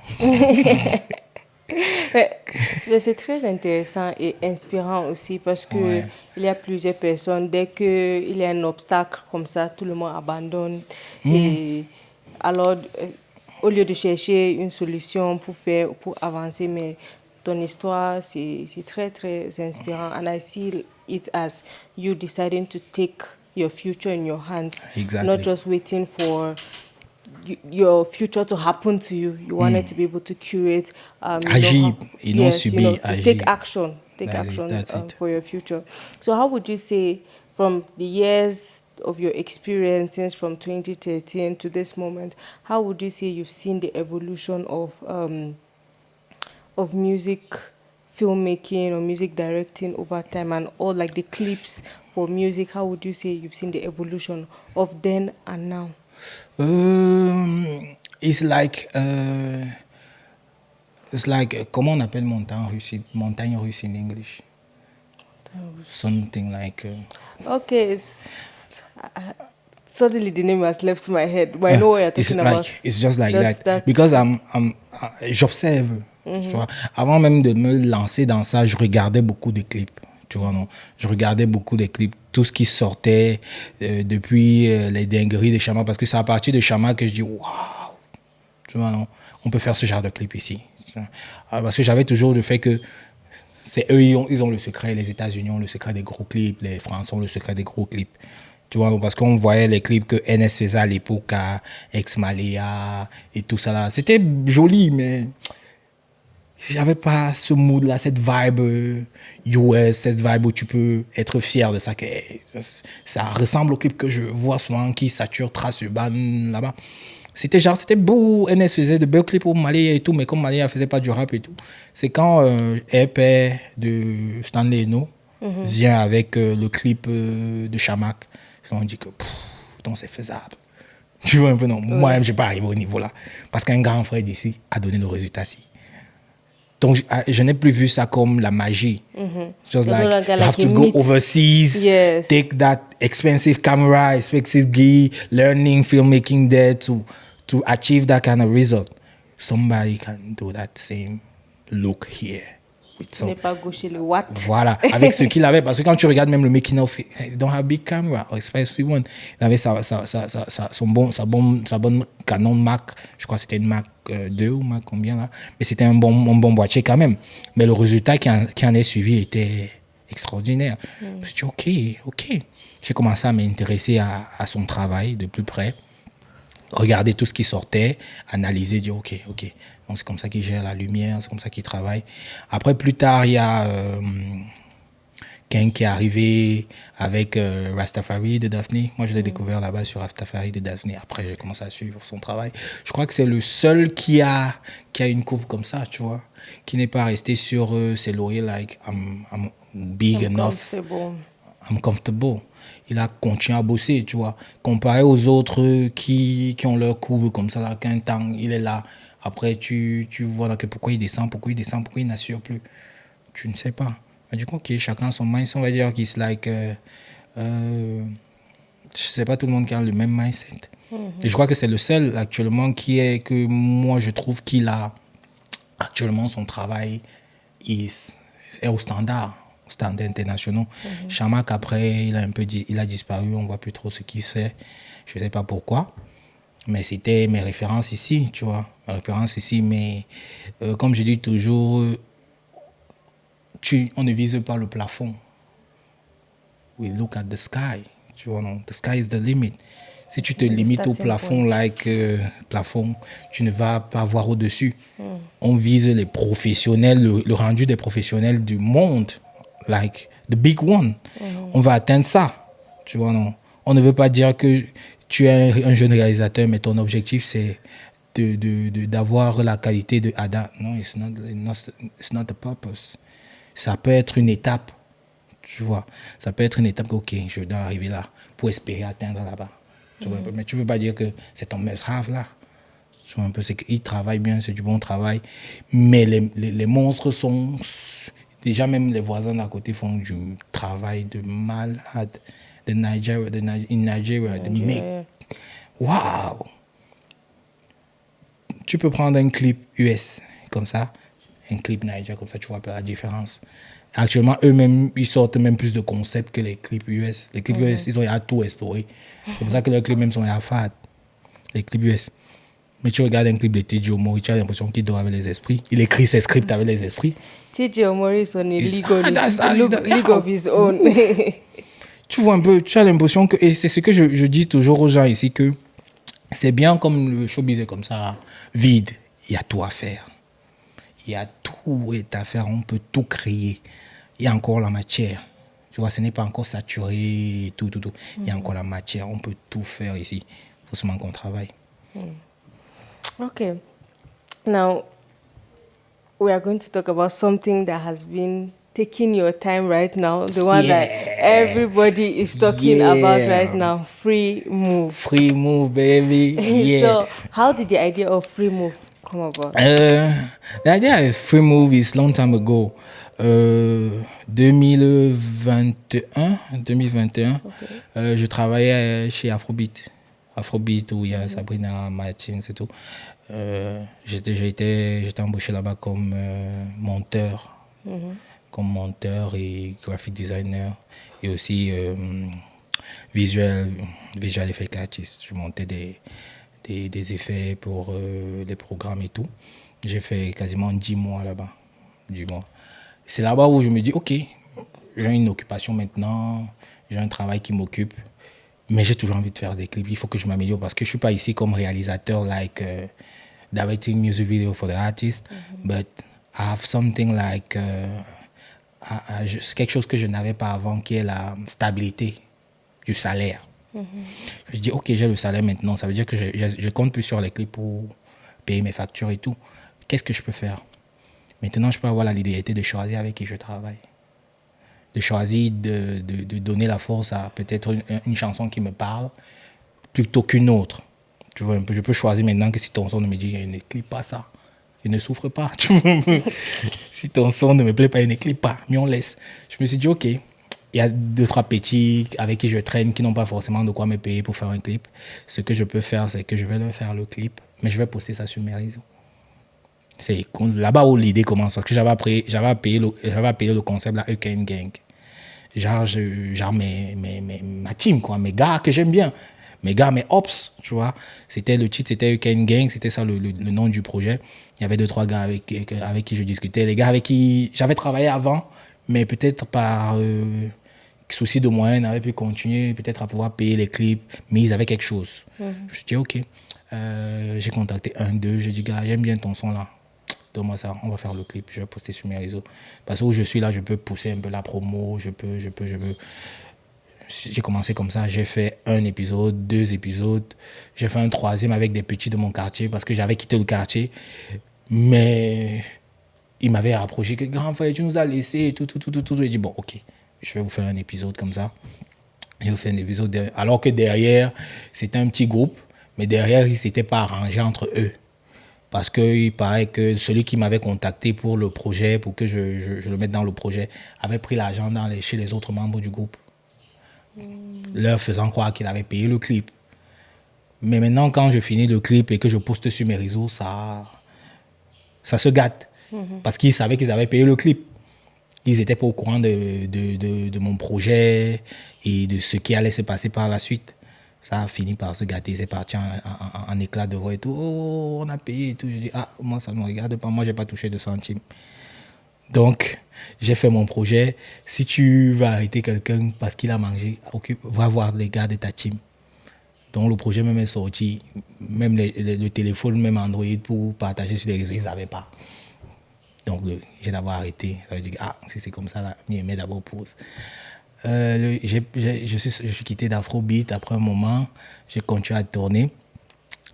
C'est très intéressant et inspirant aussi parce que il y a plusieurs personnes, dès qu'il y a un obstacle comme ça, tout le monde abandonne. Et alors, au lieu de chercher une solution pour avancer, mais ton histoire, c'est très, très inspirant. And I see it as you deciding to take your future in your hands. Exactly. Not just waiting for your future to happen to you. You wanted to be able to curate, agir et non subir, to agir. take action That's it. for your future. So how would you say, from the years of your experiences from 2013 to this moment, how would you say you've seen the evolution of music filmmaking or music directing over time, and all like the clips for music? How would you say you've seen the evolution of then and now? It's like comment on appelle montagne russe in English? Something like Okay, suddenly the name has left my head, but I know what you're talking about. It's just like that. Because j'observe. Tu vois. Avant même de me lancer dans ça, je regardais beaucoup de clips. Tu vois, non? Je regardais beaucoup de clips, tout ce qui sortait depuis les dingueries de Chama, parce que c'est à partir de Chama que je dis waouh, tu vois, non? On peut faire ce genre de clip ici. Parce que j'avais toujours le fait que C'est eux, ils ont le secret. Les États-Unis ont le secret des gros clips. Les Français ont le secret des gros clips. Tu vois, parce qu'on voyait les clips que NS faisait à l'époque à Ex-Maléa et tout ça là. C'était joli, mais j'avais pas ce mood-là, cette vibe US, cette vibe où tu peux être fier de ça. Que ça ressemble au clip que je vois souvent qui sature Trace Urban là-bas. C'était beau, NS faisait de beaux clips au Mali et tout, mais comme Mali ne faisait pas du rap et tout. C'est quand EP de Stanley Eno vient avec le clip de Chamak, on dit que donc c'est faisable. Tu vois un peu, non. Moi-même, je n'ai pas arrivé au niveau là. Parce qu'un grand frère d'ici a donné le résultat ci. Donc, je n'ai plus vu ça comme la magie. Just like, you have to go overseas, yes. take that expensive camera, expensive gear, learning filmmaking there to achieve that kind of result. Somebody can do that same look here. Tu n'es pas gaucher le watt. Voilà, avec ce qu'il avait. Parce que quand tu regardes même le making of, il don't have big camera, expensive one. Il avait sa bonne Canon Mac, je crois que c'était une Mac 2 ou Mac combien là. Mais c'était un bon boîtier quand même. Mais le résultat qui en est suivi était extraordinaire. Je me suis dit, ok. J'ai commencé à m'intéresser à son travail de plus près. Regarder tout ce qui sortait, analyser, dire ok. Donc c'est comme ça qu'il gère la lumière, c'est comme ça qu'il travaille. Après, plus tard, il y a Ken qui est arrivé avec Rastafari de Daphne. Moi, je l'ai découvert là-bas sur Rastafari de Daphne. Après, j'ai commencé à suivre son travail. Je crois que c'est le seul qui a une courbe comme ça, tu vois, qui n'est pas resté sur ses lauriers, like I'm big enough. I'm comfortable. Il a continué à bosser, tu vois. Comparé aux autres qui ont leur courbe comme ça, là, qu'un temps, il est là. Après, tu vois là, que pourquoi il descend, pourquoi il n'assure plus. Tu ne sais pas. Mais du coup, chacun son mindset, on va dire qu'il se like. Je sais pas tout le monde qui a le même mindset. Et je crois que c'est le seul actuellement que moi je trouve qu'il a actuellement son travail est au standard internationaux. Chamak, après, il a disparu, on ne voit plus trop ce qu'il fait. Je ne sais pas pourquoi. Mais c'était mes références ici, tu vois. Mes références ici, mais comme je dis toujours, on ne vise pas le plafond. We look at the sky. Tu vois, non? The sky is the limit. Si tu te limites au plafond, plafond, tu ne vas pas voir au-dessus. On vise les professionnels, le rendu des professionnels du monde. Like the big one. On va atteindre ça. Tu vois, non? On ne veut pas dire que tu es un jeune réalisateur, mais ton objectif, c'est d'avoir la qualité de Ada. Non, it's not the purpose. Ça peut être une étape. Tu vois, ça peut être une étape, ok, je dois arriver là pour espérer atteindre là-bas. Tu vois, mais tu ne veux pas dire que c'est ton must-have là. Tu vois un peu, c'est qu'il travaille bien, c'est du bon travail. Mais les monstres sont... Déjà, même les voisins d'à côté font du travail de malade. In Nigeria, mais waouh! Tu peux prendre un clip US comme ça, un clip Nigeria comme ça, tu vois un peu la différence. Actuellement, eux-mêmes, ils sortent même plus de concepts que les clips US. Les clips US, ils ont à tout explorer. C'est pour ça que leurs clips même sont à fat. Les clips US. Mais tu regardes un clip de TJ Omori, tu as l'impression qu'il dort avec les esprits. Il écrit ses scripts avec les esprits. TJ Omori is on a league of his own. Tu vois un peu, tu as l'impression que, et c'est ce que je dis toujours aux gens ici, que c'est bien comme le showbiz est comme ça, vide. Il y a tout à faire. Il y a tout à faire, on peut tout créer. Il y a encore la matière. Tu vois, ce n'est pas encore saturé, tout. Il y a encore la matière, on peut tout faire ici. Il faut seulement qu'on travaille. Okay. Now, we are going to talk about something that has been taking your time right now, the one that everybody is talking about right now, Free Move. Free Move, baby. Yeah. So, how did the idea of Free Move come about? The idea of Free Move is long time ago. 2021, okay. Je travaillais chez Afrobeat où il y a Sabrina Martins et tout. J'étais embauché là-bas comme monteur. Comme monteur et graphic designer et aussi visual effect artist. Je montais des effets pour les programmes et tout. J'ai fait quasiment 10 mois là-bas. 10 mois. C'est là-bas où je me dis, OK, j'ai une occupation maintenant, j'ai un travail qui m'occupe, mais j'ai toujours envie de faire des clips. Il faut que je m'améliore parce que je ne suis pas ici comme réalisateur, directing music video for the artist, but I have something quelque chose que je n'avais pas avant, qui est la stabilité du salaire. Je dis, OK, j'ai le salaire maintenant, ça veut dire que je compte plus sur les clips pour payer mes factures et tout. Qu'est-ce que je peux faire? Maintenant, je peux avoir la liberté de choisir avec qui je travaille. De choisir de donner la force à peut-être une chanson qui me parle plutôt qu'une autre. Tu vois, je peux choisir maintenant que si ton son ne me dit, ne clique pas ça, je ne souffre pas. Tu vois, si ton son ne me plaît pas, il ne clique pas, mais on laisse. Je me suis dit, OK, il y a 2-3 petits avec qui je traîne qui n'ont pas forcément de quoi me payer pour faire un clip. Ce que je peux faire, c'est que je vais leur faire le clip, mais je vais poster ça sur mes réseaux. C'est là-bas où l'idée commence, parce que j'avais payé le concept là, Euken Gang. Genre ma team, quoi, mes gars que j'aime bien. Mes gars, mes ops, tu vois. Le titre, c'était Euken Gang, c'était ça le nom du projet. Il y avait 2-3 gars avec qui je discutais. Les gars avec qui j'avais travaillé avant, mais peut-être par souci de moyens, n'avaient pu continuer peut-être à pouvoir payer les clips, mais ils avaient quelque chose. Je me suis dit, OK. J'ai contacté 1-2, j'ai dit, gars, j'aime bien ton son là. Donne-moi ça, on va faire le clip, je vais poster sur mes réseaux. Parce que où je suis là, je peux pousser un peu la promo, je peux. J'ai commencé comme ça, j'ai fait 1 épisode, 2 épisodes, j'ai fait un 3e avec des petits de mon quartier parce que j'avais quitté le quartier. Mais il m'avait approché, que grand frère, tu nous as laissé et tout. J'ai dit, bon, OK, je vais vous faire un épisode comme ça. J'ai fait un épisode, alors que derrière, c'était un petit groupe, mais derrière, ils ne s'étaient pas arrangés entre eux. Parce qu'il paraît que celui qui m'avait contacté pour le projet, pour que je le mette dans le projet, avait pris l'argent chez les autres membres du groupe, leur faisant croire qu'il avait payé le clip. Mais maintenant, quand je finis le clip et que je poste sur mes réseaux, ça se gâte. Parce qu'ils savaient qu'ils avaient payé le clip. Ils n'étaient pas au courant de mon projet et de ce qui allait se passer par la suite. Ça a fini par se gâter, c'est parti en éclat de voix et tout. Oh, on a payé et tout. Je dis, moi, ça ne me regarde pas. Moi, je n'ai pas touché de centime. Donc, j'ai fait mon projet. Si tu vas arrêter quelqu'un parce qu'il a mangé, va voir les gars de ta team. Donc, le projet même est sorti. Même le téléphone, même Android pour partager sur les réseaux, ils n'avaient pas. Donc, j'ai d'abord arrêté. Ça veut dire, si c'est comme ça, là, mais d'abord pause. Je suis quitté d'Afrobeat après un moment. J'ai continué à tourner.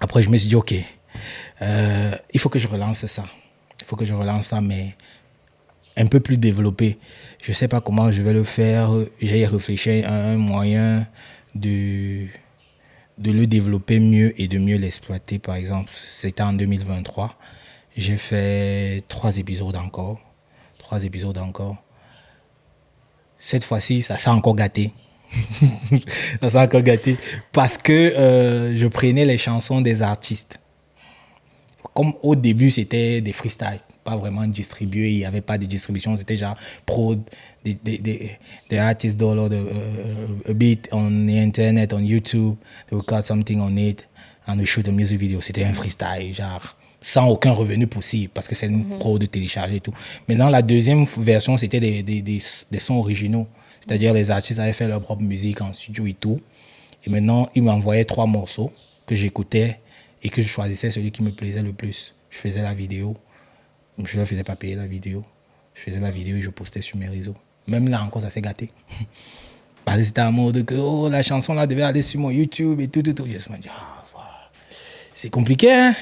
Après, je me suis dit, OK, il faut que je relance ça. Il faut que je relance ça, mais un peu plus développé. Je ne sais pas comment je vais le faire. J'ai réfléchi à un moyen de le développer mieux et de mieux l'exploiter. Par exemple, c'était en 2023. J'ai fait 3 épisodes encore. Cette fois-ci, ça s'est encore gâté. Ça s'est encore gâté. Parce que je prenais les chansons des artistes. Comme au début, c'était des freestyles. Pas vraiment distribués. Il n'y avait pas de distribution. C'était genre prod, des artists download a beat on the internet, on YouTube. They record something on it and we shoot a music video. C'était un freestyle, genre sans aucun revenu possible parce que c'est une pro de télécharger et tout. Maintenant, la deuxième version, c'était des sons originaux. C'est-à-dire les artistes avaient fait leur propre musique en studio et tout. Et maintenant, ils m'envoyaient 3 morceaux que j'écoutais et que je choisissais celui qui me plaisait le plus. Je faisais la vidéo. Je ne leur faisais pas payer la vidéo. Je faisais la vidéo et je postais sur mes réseaux. Même là encore, ça s'est gâté. Parce que c'était un mode que la chanson là devait aller sur mon YouTube et tout. Je me suis dit, c'est compliqué, hein?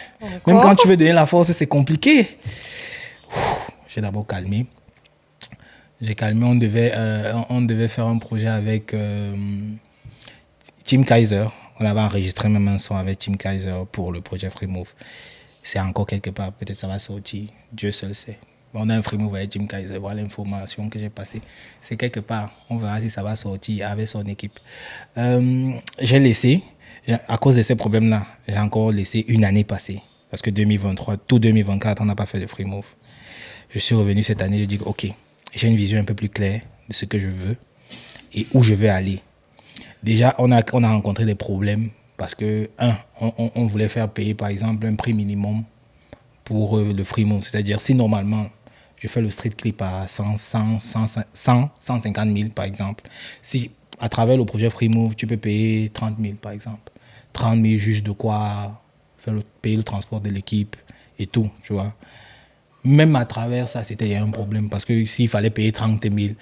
Même quand tu veux donner la force, c'est compliqué. J'ai d'abord calmé. On devait faire un projet avec Tim Kaiser. On avait enregistré même un son avec Tim Kaiser pour le projet Free Move. C'est encore quelque part. Peut-être ça va sortir. Dieu seul sait. On a un Free Move avec Tim Kaiser. Voilà l'information que j'ai passée. C'est quelque part. On verra si ça va sortir avec son équipe. J'ai laissé. À cause de ces problèmes-là, j'ai encore laissé une année passer. Parce que 2023, tout 2024, on n'a pas fait de Free Move. Je suis revenu cette année, j'ai dit, OK, j'ai une vision un peu plus claire de ce que je veux et où je veux aller. Déjà, on a rencontré des problèmes parce que, on voulait faire payer, par exemple, un prix minimum pour le Free Move. C'est-à-dire, si normalement, je fais le street clip à 150 000 par exemple. Si à travers le projet Free Move, tu peux payer 30 000 par exemple. 30 000 juste de quoi payer le transport de l'équipe et tout, tu vois. Même à travers ça, c'était un problème parce que s'il fallait payer 30 000,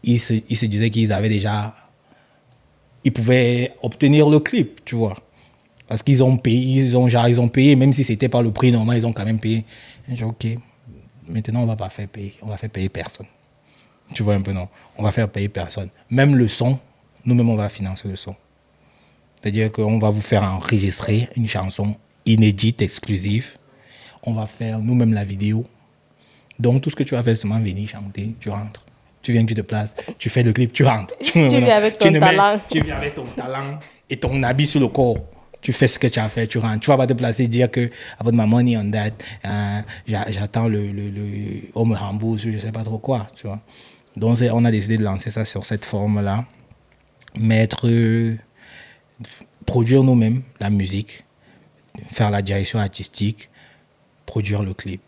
ils se disaient qu'ils avaient déjà... Ils pouvaient obtenir le clip, tu vois. Parce qu'ils ont payé, ils ont payé, même si c'était pas le prix normal, ils ont quand même payé. J'ai dit, ok, maintenant on va pas faire payer, on va faire payer personne. Tu vois un peu, non? On va faire payer personne. Même le son, nous-mêmes on va financer le son. C'est-à-dire qu'on va vous faire enregistrer une chanson inédite, exclusive. On va faire nous-mêmes la vidéo. Donc tout ce que tu vas faire, c'est seulement venir chanter, tu rentres. Tu viens, tu te places, tu fais le clip, tu rentres. Tu viens avec ton talent. Tu viens avec ton talent et ton habit sur le corps. Tu fais ce que tu as fait, tu rentres. Tu ne vas pas te placer et dire que about my money on that, j'attends on me rembourse, je ne sais pas trop quoi, tu vois. Donc on a décidé de lancer ça sur cette forme-là. Produire nous-mêmes la musique, faire la direction artistique, produire le clip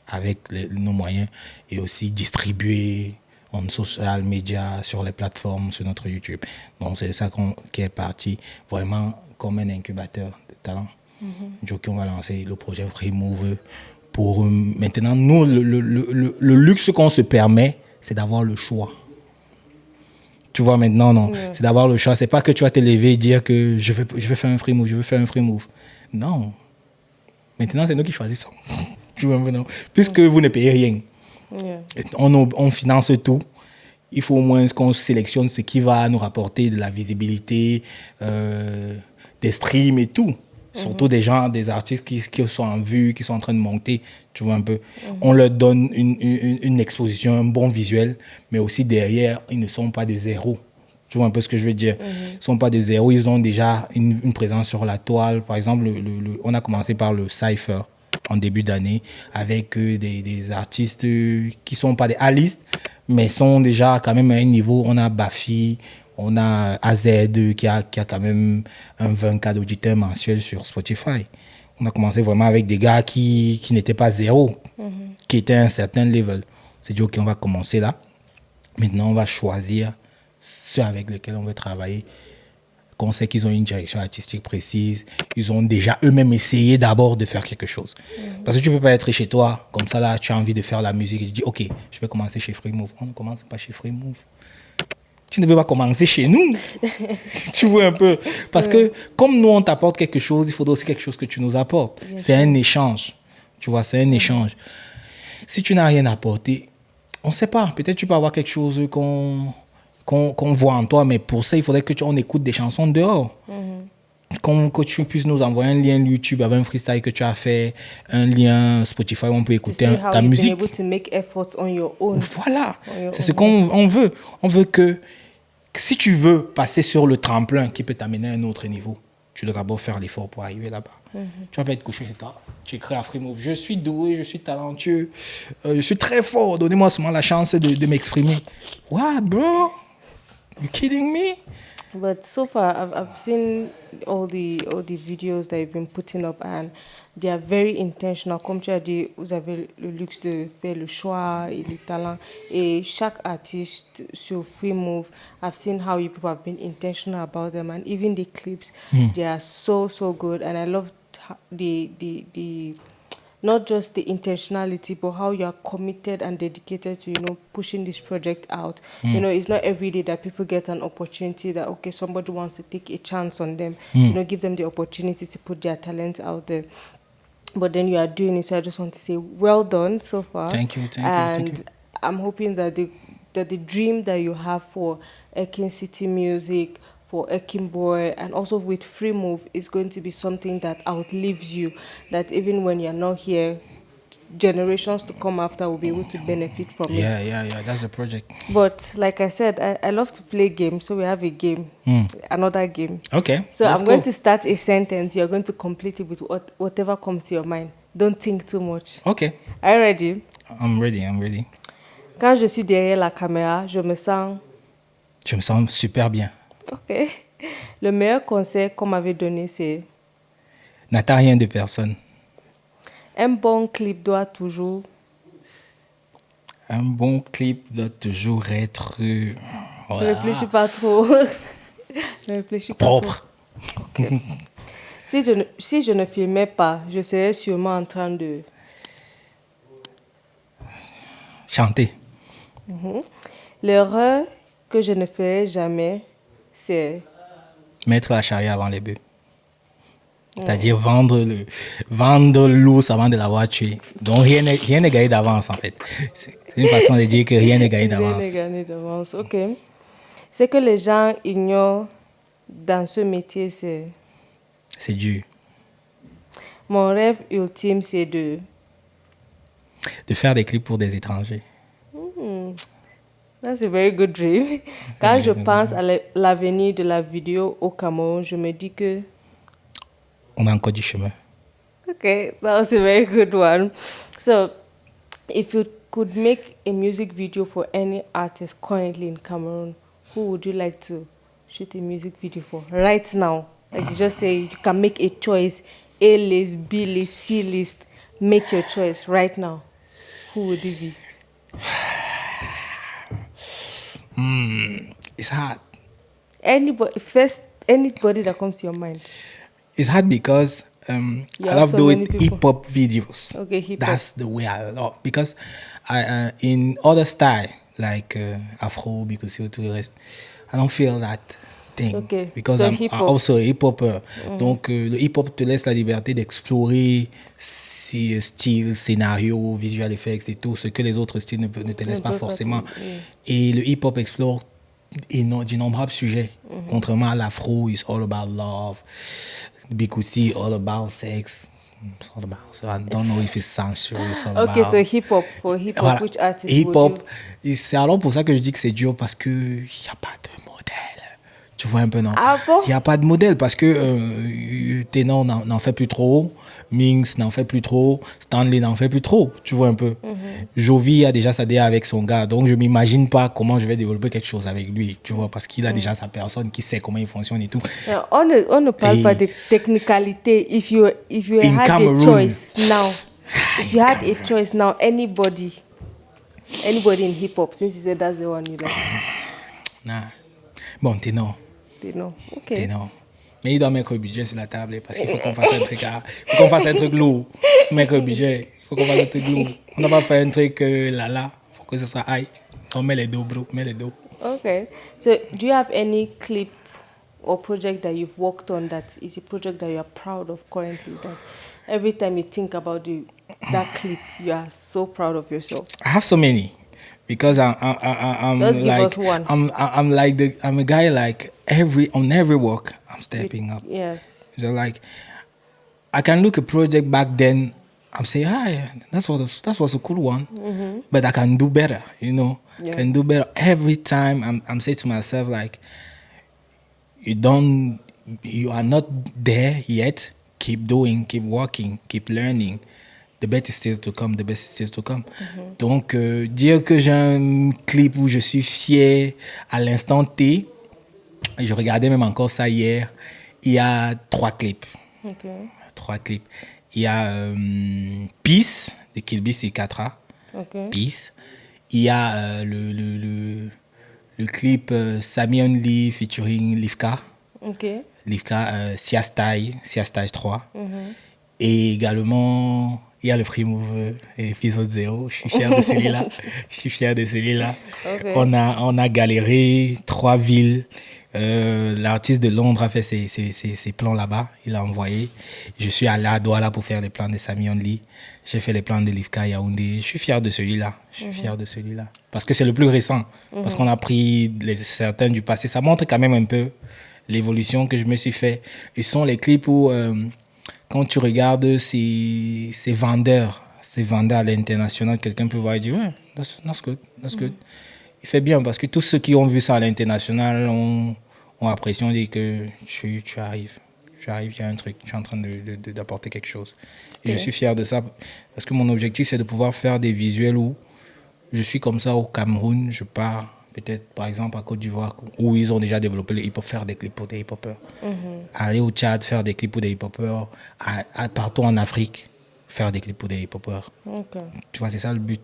avec nos moyens et aussi distribuer en social media, sur les plateformes, sur notre YouTube. Donc c'est ça qui est parti vraiment comme un incubateur de talent. Donc on va lancer le projet Free Move pour maintenant, nous, le luxe qu'on se permet, c'est d'avoir le choix. Tu vois maintenant, non. Yeah. C'est d'avoir le choix. C'est pas que tu vas te lever et dire que je vais faire un free move, je veux faire un free move. Non. Maintenant, c'est nous qui choisissons. Tu vois maintenant. Puisque vous ne payez rien. Yeah. On finance tout. Il faut au moins qu'on sélectionne ce qui va nous rapporter de la visibilité, des streams et tout. Surtout des artistes qui sont en vue, qui sont en train de monter, tu vois un peu. On leur donne une exposition, un bon visuel, mais aussi derrière, ils ne sont pas de zéro. Tu vois un peu ce que je veux dire. Ils ne sont pas de zéro, ils ont déjà une présence sur la toile. Par exemple, on a commencé par le Cypher en début d'année avec des artistes qui ne sont pas des A-list, mais sont déjà quand même à un niveau. On a Bafi, on a AZ qui a quand même un 20K d'auditeurs mensuels sur Spotify. On a commencé vraiment avec des gars qui n'étaient pas zéro, qui étaient à un certain level. C'est dit, OK, on va commencer là. Maintenant, on va choisir ceux avec lesquels on veut travailler. Qu'on sait qu'ils ont une direction artistique précise. Ils ont déjà eux-mêmes essayé d'abord de faire quelque chose. Parce que tu ne peux pas être chez toi, comme ça, là, tu as envie de faire la musique et tu dis, OK, je vais commencer chez Free Move. On ne commence pas chez Free Move. Tu ne peux pas commencer chez nous. Tu vois un peu. Parce que comme nous, on t'apporte quelque chose, il faudra aussi quelque chose que tu nous apportes. C'est un échange. Tu vois, c'est un échange. Si tu n'as rien apporté, on ne sait pas. Peut-être tu peux avoir quelque chose qu'on voit en toi, mais pour ça, il faudrait qu'on écoute des chansons dehors. Que tu puisses nous envoyer un lien YouTube avec un freestyle que tu as fait, un lien Spotify où on peut écouter ta musique. To make efforts on your own. Voilà, c'est ce qu'on veut. On veut que si tu veux passer sur le tremplin qui peut t'amener à un autre niveau, tu dois d'abord faire l'effort pour arriver là-bas. Tu vas pas être couché chez toi. Tu écris à Free Move, je suis doué, je suis talentueux, je suis très fort, donnez-moi seulement la chance de m'exprimer. What, bro? You kidding me? But so far, I've seen all the videos that you've been putting up, and they are very intentional. Comme tu as dit, vous avez le luxe de faire le choix et le talent. Et chaque artiste sur Free Move, I've seen how you people have been intentional about them, and even the clips, they are so good. And I love the not just the intentionality, but how you are committed and dedicated to, pushing this project out. It's not every day that people get an opportunity that, okay, somebody wants to take a chance on them, give them the opportunity to put their talent out there. But then you are doing it, so I just want to say well done so far. Thank you. And I'm hoping that the dream that you have for Ekin City Music, for Ekin Boy, and also with Free Move is going to be something that outlives you, that even when you're not here, generations to come after will be able to benefit from it. Yeah, that's a project. But like I said, I love to play games, so we have a game, another game. Okay. So I'm going to start a sentence, you're going to complete it with whatever comes to your mind. Don't think too much. Okay. Are you ready? I'm ready. Quand je suis derrière la caméra, je me sens super bien. Ok. Le meilleur conseil qu'on m'avait donné, c'est... N'attends rien de personne. Un bon clip doit toujours... Un bon clip doit toujours être Ne voilà, réfléchis pas trop. Ne réfléchis pas trop. propre. Si je ne filmais pas, je serais sûrement en train de... Chanter. L'erreur que je ne ferai jamais, c'est... Mettre la charrue avant les bœufs. C'est-à-dire vendre l'ours avant de l'avoir tué. Donc rien n'est gagné d'avance en fait. C'est une façon de dire que rien n'est gagné Rien d'avance. n'est gagné d'avance. Ok. Ce que les gens ignorent dans ce métier, c'est... C'est dur. Mon rêve ultime, c'est de... De faire des clips pour des étrangers. That's a very good dream. Quand je pense à l'avenir de la vidéo au Cameroun, je me dis que... On a encore du chemin. Okay, that was a very good one. So, if you could make a music video for any artist currently in Cameroon, who would you like to shoot a music video for right now? Like you just say, you can make a choice, A list, B list, C list. Make your choice right now. Who would it be? It's hard. Anybody that comes to your mind. It's hard because You I have love so doing many people. hip hop videos. Okay, hip-hop. That's the way I love because I in other style like Afro, Bikusi, tout le reste, I don't feel that thing Okay, because so I'm hip-hop. also a hip hopper. Donc le hip hop te laisse la liberté d'explorer style, scénario, visual effects et tout ce que les autres styles ne te laissent pas peuvent pas forcément. te- Et le hip hop explore d'innombrables sujets. Contrairement à l'afro, it's all about love. Bikusi, all about sex. It's all about. So I don't know if it's sensual. It's all Okay, about. so hip hop. For hip hop, Voilà. which artist Hip would hop. you? Et c'est alors pour ça que je dis que c'est dur parce que il y a pas de modèle. Tu vois un peu, non? Ah bon? Il y a pas de modèle parce que Ténor n'en fait plus trop, Minx n'en fait plus trop, Stanley n'en fait plus trop. Tu vois un peu. Jovi a déjà sa DA avec son gars, donc je m'imagine pas comment je vais développer quelque chose avec lui. Tu vois, parce qu'il a déjà sa personne qui sait comment il fonctionne et tout. On ne parle Et pas de technicalité. If you In had Cameroon. a choice now, if you had a choice now, anybody in hip hop, since you said that's the one you like, Nah. Bon, Ténor. they know. Okay. Ténor. Mais il doit mettre un budget sur la table parce qu'il faut qu'on fasse un truc faut qu'on fasse un truc lourd. Mettre un budget. Il faut qu'on fasse un truc lourd. On n'a pas fait un truc là. Il faut que ça soit high. On met les dos, bro. Mets les dos. Okay. So, do you have any clip or project that you've worked on that is a project that you are proud of currently? That every time you think about that clip, you are so proud of yourself. I have so many because I'm Just give like us one. I'm a guy like on every work I'm stepping up. Yes. So like I can look a project back then. I'm saying, yeah, that was a cool one, but I can do better. You know, Yeah. can do better every time. I'm saying to myself like, you are not there yet. Keep doing, keep working, keep learning. The best is still to come. The best is still to come. Donc dire que j'ai un clip où je suis fier à l'instant T, je regardais même encore ça hier. Il y a 3 clips. Okay. 3 clips. Il y a Peace de Kill Beast et 4A. Okay. Peace. Il y a le clip Sami Only featuring Livka. Okay. Livka, Siastai 3. Et également, il y a le Free Move, épisode 0. Je suis fier de celui-là. Okay. On a galéré 3 villes. L'artiste de Londres a fait ses plans là-bas. Il a envoyé. Je suis allé à Douala pour faire les plans de Sami Only. J'ai fait les plans de Livka Yaoundé. Je suis fier de celui-là. Parce que c'est le plus récent. Parce qu'on a pris certains du passé. Ça montre quand même un peu l'évolution que je me suis fait. Et ce sont les clips où, quand tu regardes ces vendeurs à l'international, quelqu'un peut voir et dire, ouais, that's good. Il fait bien parce que tous ceux qui ont vu ça à l'international ont apprécié, on dit que tu arrives, il y a un truc, tu es en train d'apporter quelque chose. Et je suis fier de ça parce que mon objectif, c'est de pouvoir faire des visuels où je suis comme ça au Cameroun, je pars peut-être par exemple à Côte d'Ivoire où ils ont déjà développé le hip-hop, faire des clips pour des hip-hoppers. Aller au Tchad, faire des clips pour des hip-hoppers. Partout en Afrique, faire des clips pour des hip-hoppers. Okay. Tu vois, c'est ça le but.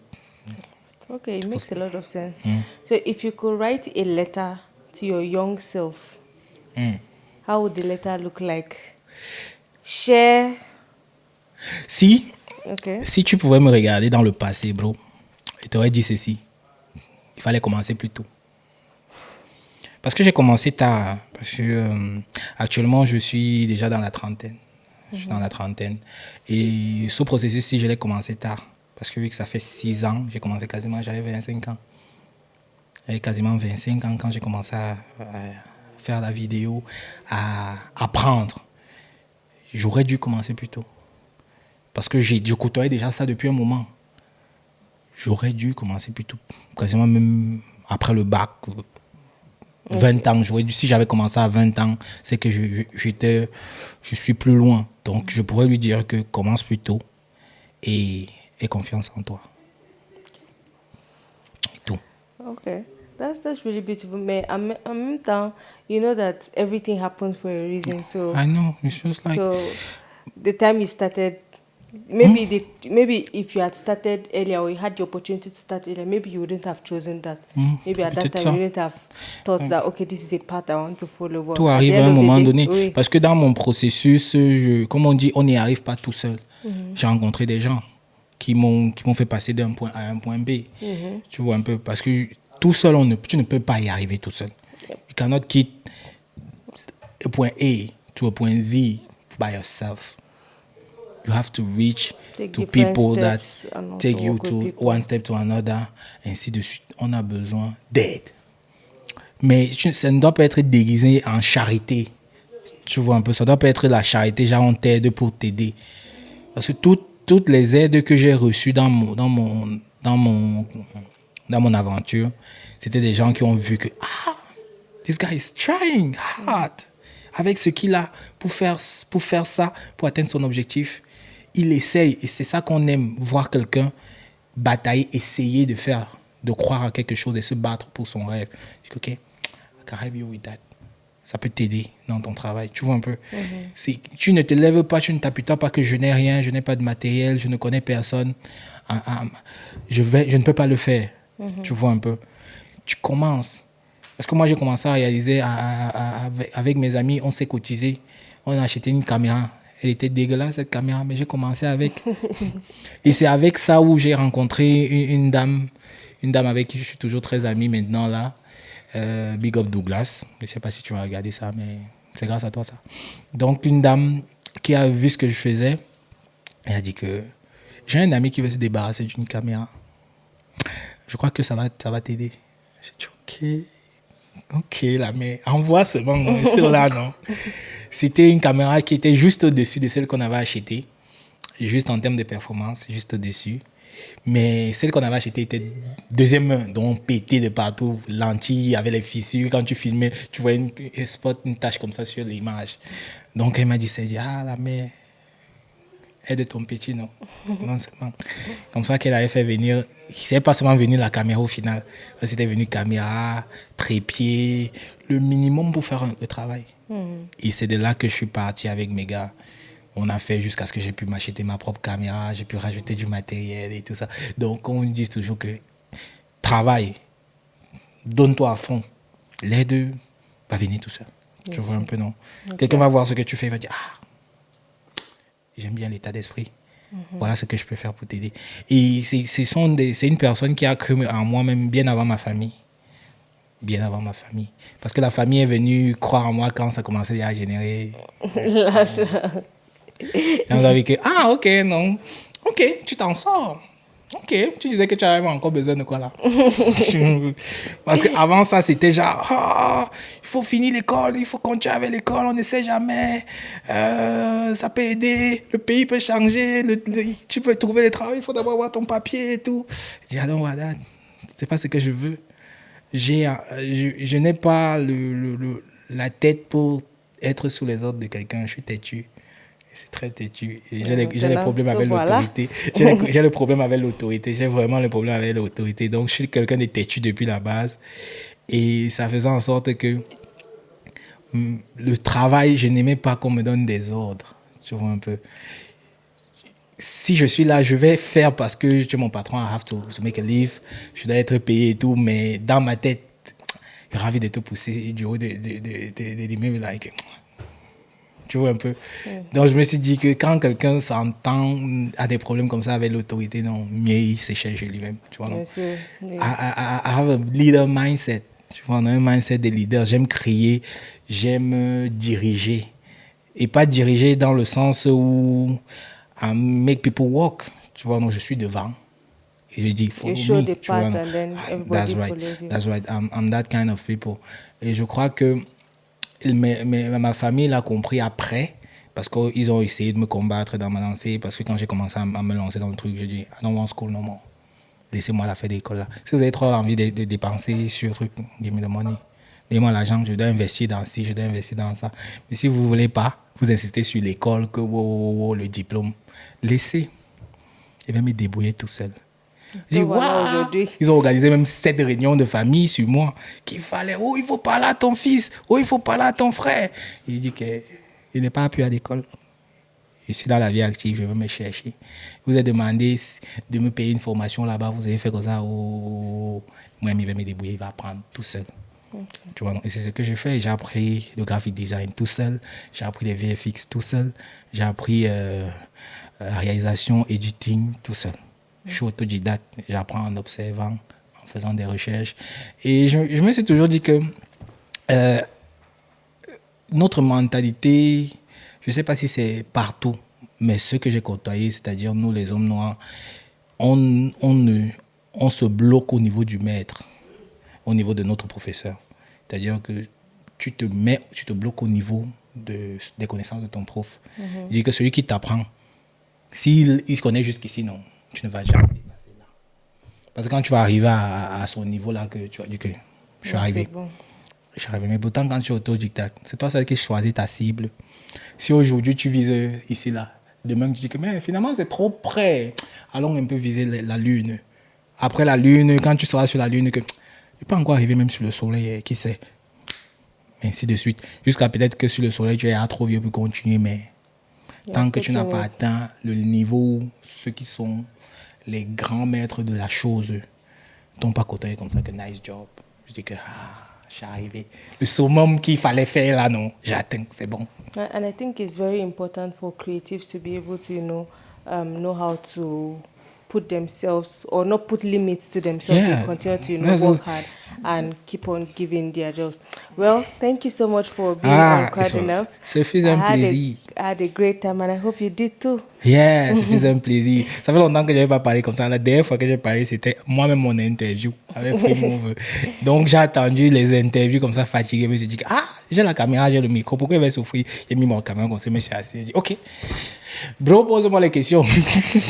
Okay, it makes a lot of sense. So if you could write a letter to your young self, how would the letter look like? Share. Si, Okay. si tu pouvais me regarder dans le passé, bro, je t'aurais dit ceci. Il fallait commencer plus tôt. Parce que j'ai commencé tard. Parce que actuellement, je suis déjà dans la trentaine. Je suis dans la trentaine. Et ce processus-ci, je l'ai commencé tard. Parce que vu que ça fait 6 ans, j'ai commencé quasiment, j'avais 25 ans. J'avais quasiment 25 ans quand j'ai commencé à faire la vidéo, à apprendre. J'aurais dû commencer plus tôt. Parce que je côtoyais déjà ça depuis un moment. J'aurais dû commencer plus tôt. Quasiment même après le bac. 20 ans, j'aurais dû, si j'avais commencé à 20 ans, c'est que je suis plus loin. Donc, je pourrais lui dire que commence plus tôt et aie confiance en toi. Et tout. Okay. That's really beautiful. Mais en même temps, you know that everything happens for a reason. So I know, it's just like... so the time you started, maybe maybe if you had started earlier or you had the opportunity to start earlier, maybe you wouldn't have chosen that. Maybe at that peut-être time ça. you wouldn't have thought that okay, this is a path I want to follow. But Tout at the arrive à end un of the moment day, donné. oui. Parce que dans mon processus, comme on dit, on n'y arrive pas tout seul. J'ai rencontré des gens qui m'ont fait passer d'un point A à un point B. Tu vois un peu. Parce que tout seul, tu ne peux pas y arriver tout seul. You cannot keep a point A to a point Z by yourself. You have to reach Take to different people that steps and also take you work with to people. one step to another, ainsi de suite. On a besoin d'aide. Mais ça ne doit pas être déguisé en charité. Tu vois un peu, ça ne doit pas être la charité, genre on t'aide pour t'aider. Parce que toutes les aides que j'ai reçues dans mon aventure, c'était des gens qui ont vu que this guy is trying hard avec ce qu'il a pour faire ça, pour atteindre son objectif. Il essaye et c'est ça qu'on aime, voir quelqu'un batailler, essayer de croire à quelque chose et se battre pour son rêve. Je dis ok, I can help you with that. Ça peut t'aider dans ton travail, tu vois un peu. Tu ne te lèves pas, tu ne t'appuies pas que je n'ai rien, je n'ai pas de matériel, je ne connais personne. Je ne peux pas le faire, tu vois un peu. Tu commences. Parce que moi, j'ai commencé à réaliser avec mes amis, on s'est cotisé, on a acheté une caméra. Elle était dégueulasse, cette caméra, mais j'ai commencé avec. Et c'est avec ça où j'ai rencontré une dame avec qui je suis toujours très ami maintenant, là. Big Up Douglas. Je ne sais pas si tu vas regarder ça, mais c'est grâce à toi, ça. Donc, une dame qui a vu ce que je faisais, elle a dit que j'ai un ami qui veut se débarrasser d'une caméra. Je crois que ça va t'aider. J'ai dit, ok, là, mais envoie seulement sur là, non. C'était une caméra qui était juste au-dessus de celle qu'on avait achetée. Juste en termes de performance, juste au-dessus. Mais celle qu'on avait achetée était deuxième main, donc pétée de partout, lentilles, avec les fissures. Quand tu filmais, tu voyais une tache comme ça sur l'image. Donc elle m'a dit, là, mais aide ton petit, non. Non seulement. Comme ça qu'elle avait fait venir, c'est pas seulement venu la caméra au final, c'était venu caméra, trépied, le minimum pour faire le travail. Et c'est de là que je suis parti avec mes gars. On a fait jusqu'à ce que j'ai pu m'acheter ma propre caméra, j'ai pu rajouter du matériel et tout ça. Donc on dit toujours que travaille, donne-toi à fond. L'aide va venir tout seul. Tu vois un peu, non? Okay. Quelqu'un va voir ce que tu fais, il va dire j'aime bien l'état d'esprit. Voilà ce que je peux faire pour t'aider. Et c'est une personne qui a cru en moi même bien avant ma famille. Bien avant ma famille. Parce que la famille est venue croire en moi quand ça commençait à générer. Et on a vu que, ok, non. Ok, tu t'en sors. Ok, tu disais que tu avais encore besoin de quoi là? Parce qu'avant ça, c'était genre, il faut finir l'école, il faut continuer avec l'école, on ne sait jamais. Ça peut aider, le pays peut changer, tu peux trouver des travaux, il faut d'abord avoir ton papier et tout. Je dis, non, voilà, c'est pas ce que je veux. Je n'ai pas la tête pour être sous les ordres de quelqu'un, je suis têtu. C'est très têtu. Et j'ai des problèmes avec l'autorité. J'ai le problème avec l'autorité. J'ai vraiment le problème avec l'autorité. Donc, je suis quelqu'un de têtu depuis la base. Et ça faisait en sorte que le travail, je n'aimais pas qu'on me donne des ordres. Tu vois un peu. si je suis là, je vais faire parce que tu es mon patron, I have to make a leave, je dois être payé et tout, mais dans ma tête, j'ai envie de te pousser du haut de l'immeuble, like, tu vois un peu. Donc je me suis dit que quand quelqu'un s'entend, a des problèmes comme ça avec l'autorité, non, mieux il s'échelle lui-même, tu vois, non. Bien sûr. Oui. I have a leader mindset, tu vois, on a un mindset de leader, j'aime créer, j'aime diriger. Et pas diriger dans le sens où I make people walk. Tu vois, non, je suis devant. Et je dis, follow You show me. the Tu vois, path non. and then That's everybody right. follows you. That's right. I'm that kind of people. Et je crois que ma famille l'a compris après. Parce qu'ils ont essayé de me combattre dans ma lancée. Parce que quand j'ai commencé à me lancer dans le truc, j'ai dit, I don't want school no more. Laissez-moi la faire d'école là. Si vous avez trop envie de dépenser sur truc, give me the money. Donnez-moi l'argent, je dois investir dans ci, je dois investir dans ça. Mais si vous ne voulez pas, vous insistez sur l'école, que le diplôme, laissez. Je vais me débrouiller tout seul. Je dis, Voilà waouh! aujourd'hui. Ils ont organisé même 7 réunions de famille sur moi. Qu'il fallait, oh, il faut parler à ton fils, oh, il faut parler à ton frère. Il dit qu'il n'est pas appuyé à l'école. Je suis dans la vie active, je veux me chercher. Vous avez demandé de me payer une formation là-bas, vous avez fait comme ça, oh, moi, il va me débrouiller, il va apprendre tout seul. Okay. Tu vois, et c'est ce que j'ai fait. J'ai appris le graphic design tout seul, j'ai appris les VFX tout seul, j'ai appris la réalisation, editing tout seul. Je suis autodidacte, j'apprends en observant, en faisant des recherches. Et je me suis toujours dit que notre mentalité, je ne sais pas si c'est partout, mais ce que j'ai côtoyé, c'est-à-dire nous les hommes noirs, on se bloque au niveau du maître, au niveau de notre professeur. C'est-à-dire que tu te bloques au niveau des connaissances de ton prof. Il dit que celui qui t'apprend, s'il connaît jusqu'ici, non, tu ne vas jamais dépasser là. Parce que quand tu vas arriver à son niveau là, que tu vas dire que je suis arrivé. Bon. Je suis arrivé. Mais pourtant, quand tu es autodidacte, c'est toi seul qui choisis ta cible. Si aujourd'hui tu vises ici là, demain tu dis que mais finalement c'est trop près, allons un peu viser la lune. Après la lune, quand tu seras sur la lune, que tu peux encore arriver même sur le soleil, qui sait. Ainsi de suite. Jusqu'à peut-être que sur le soleil, tu es trop vieux pour continuer, mais tant que tu n'as pas atteint le niveau, ceux qui sont les grands maîtres de la chose, t'ont pas côtoyé comme ça que nice job. Je dis que je suis arrivé. Le summum qu'il fallait faire là, non, j'ai atteint, c'est bon. And I think it's very important for creatives to be able to, know how to put themselves or not put limits to themselves and continue to work hard and keep on giving their jobs. Well, thank you so much for being on Quad Enough. Ça faisait un plaisir. I had a great time and I hope you did too. Yeah, ça faisait un plaisir. Ça fait longtemps que je n'avais pas parlé comme ça. La dernière fois que j'ai parlé, c'était moi-même mon interview avec Free Move. Donc j'ai attendu les interviews comme ça fatigué. Je me suis dit, j'ai la caméra, j'ai le micro. Pourquoi il va souffrir? J'ai mis mon caméra comme ça, je me suis assis. J'ai dit, ok. Bro, pose-moi les questions.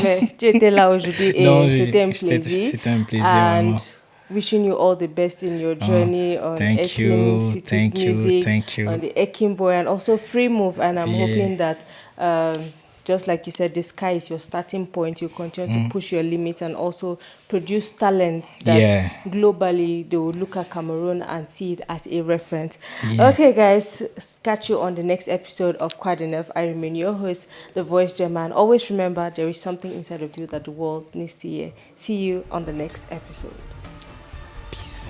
Mais tu étais là aujourd'hui et c'était un plaisir. C'était un plaisir, vraiment. Wishing you all the best in your journey on Ekim City Music, on the Ekim Boy, and also Free Move. And I'm hoping that, just like you said, the sky is your starting point. You continue to push your limits and also produce talents that globally they will look at Cameroon and see it as a reference. Yeah. Okay, guys, catch you on the next episode of Quad Enough. I remain your host, The Voice German. Always remember there is something inside of you that the world needs to hear. See you on the next episode. Peace.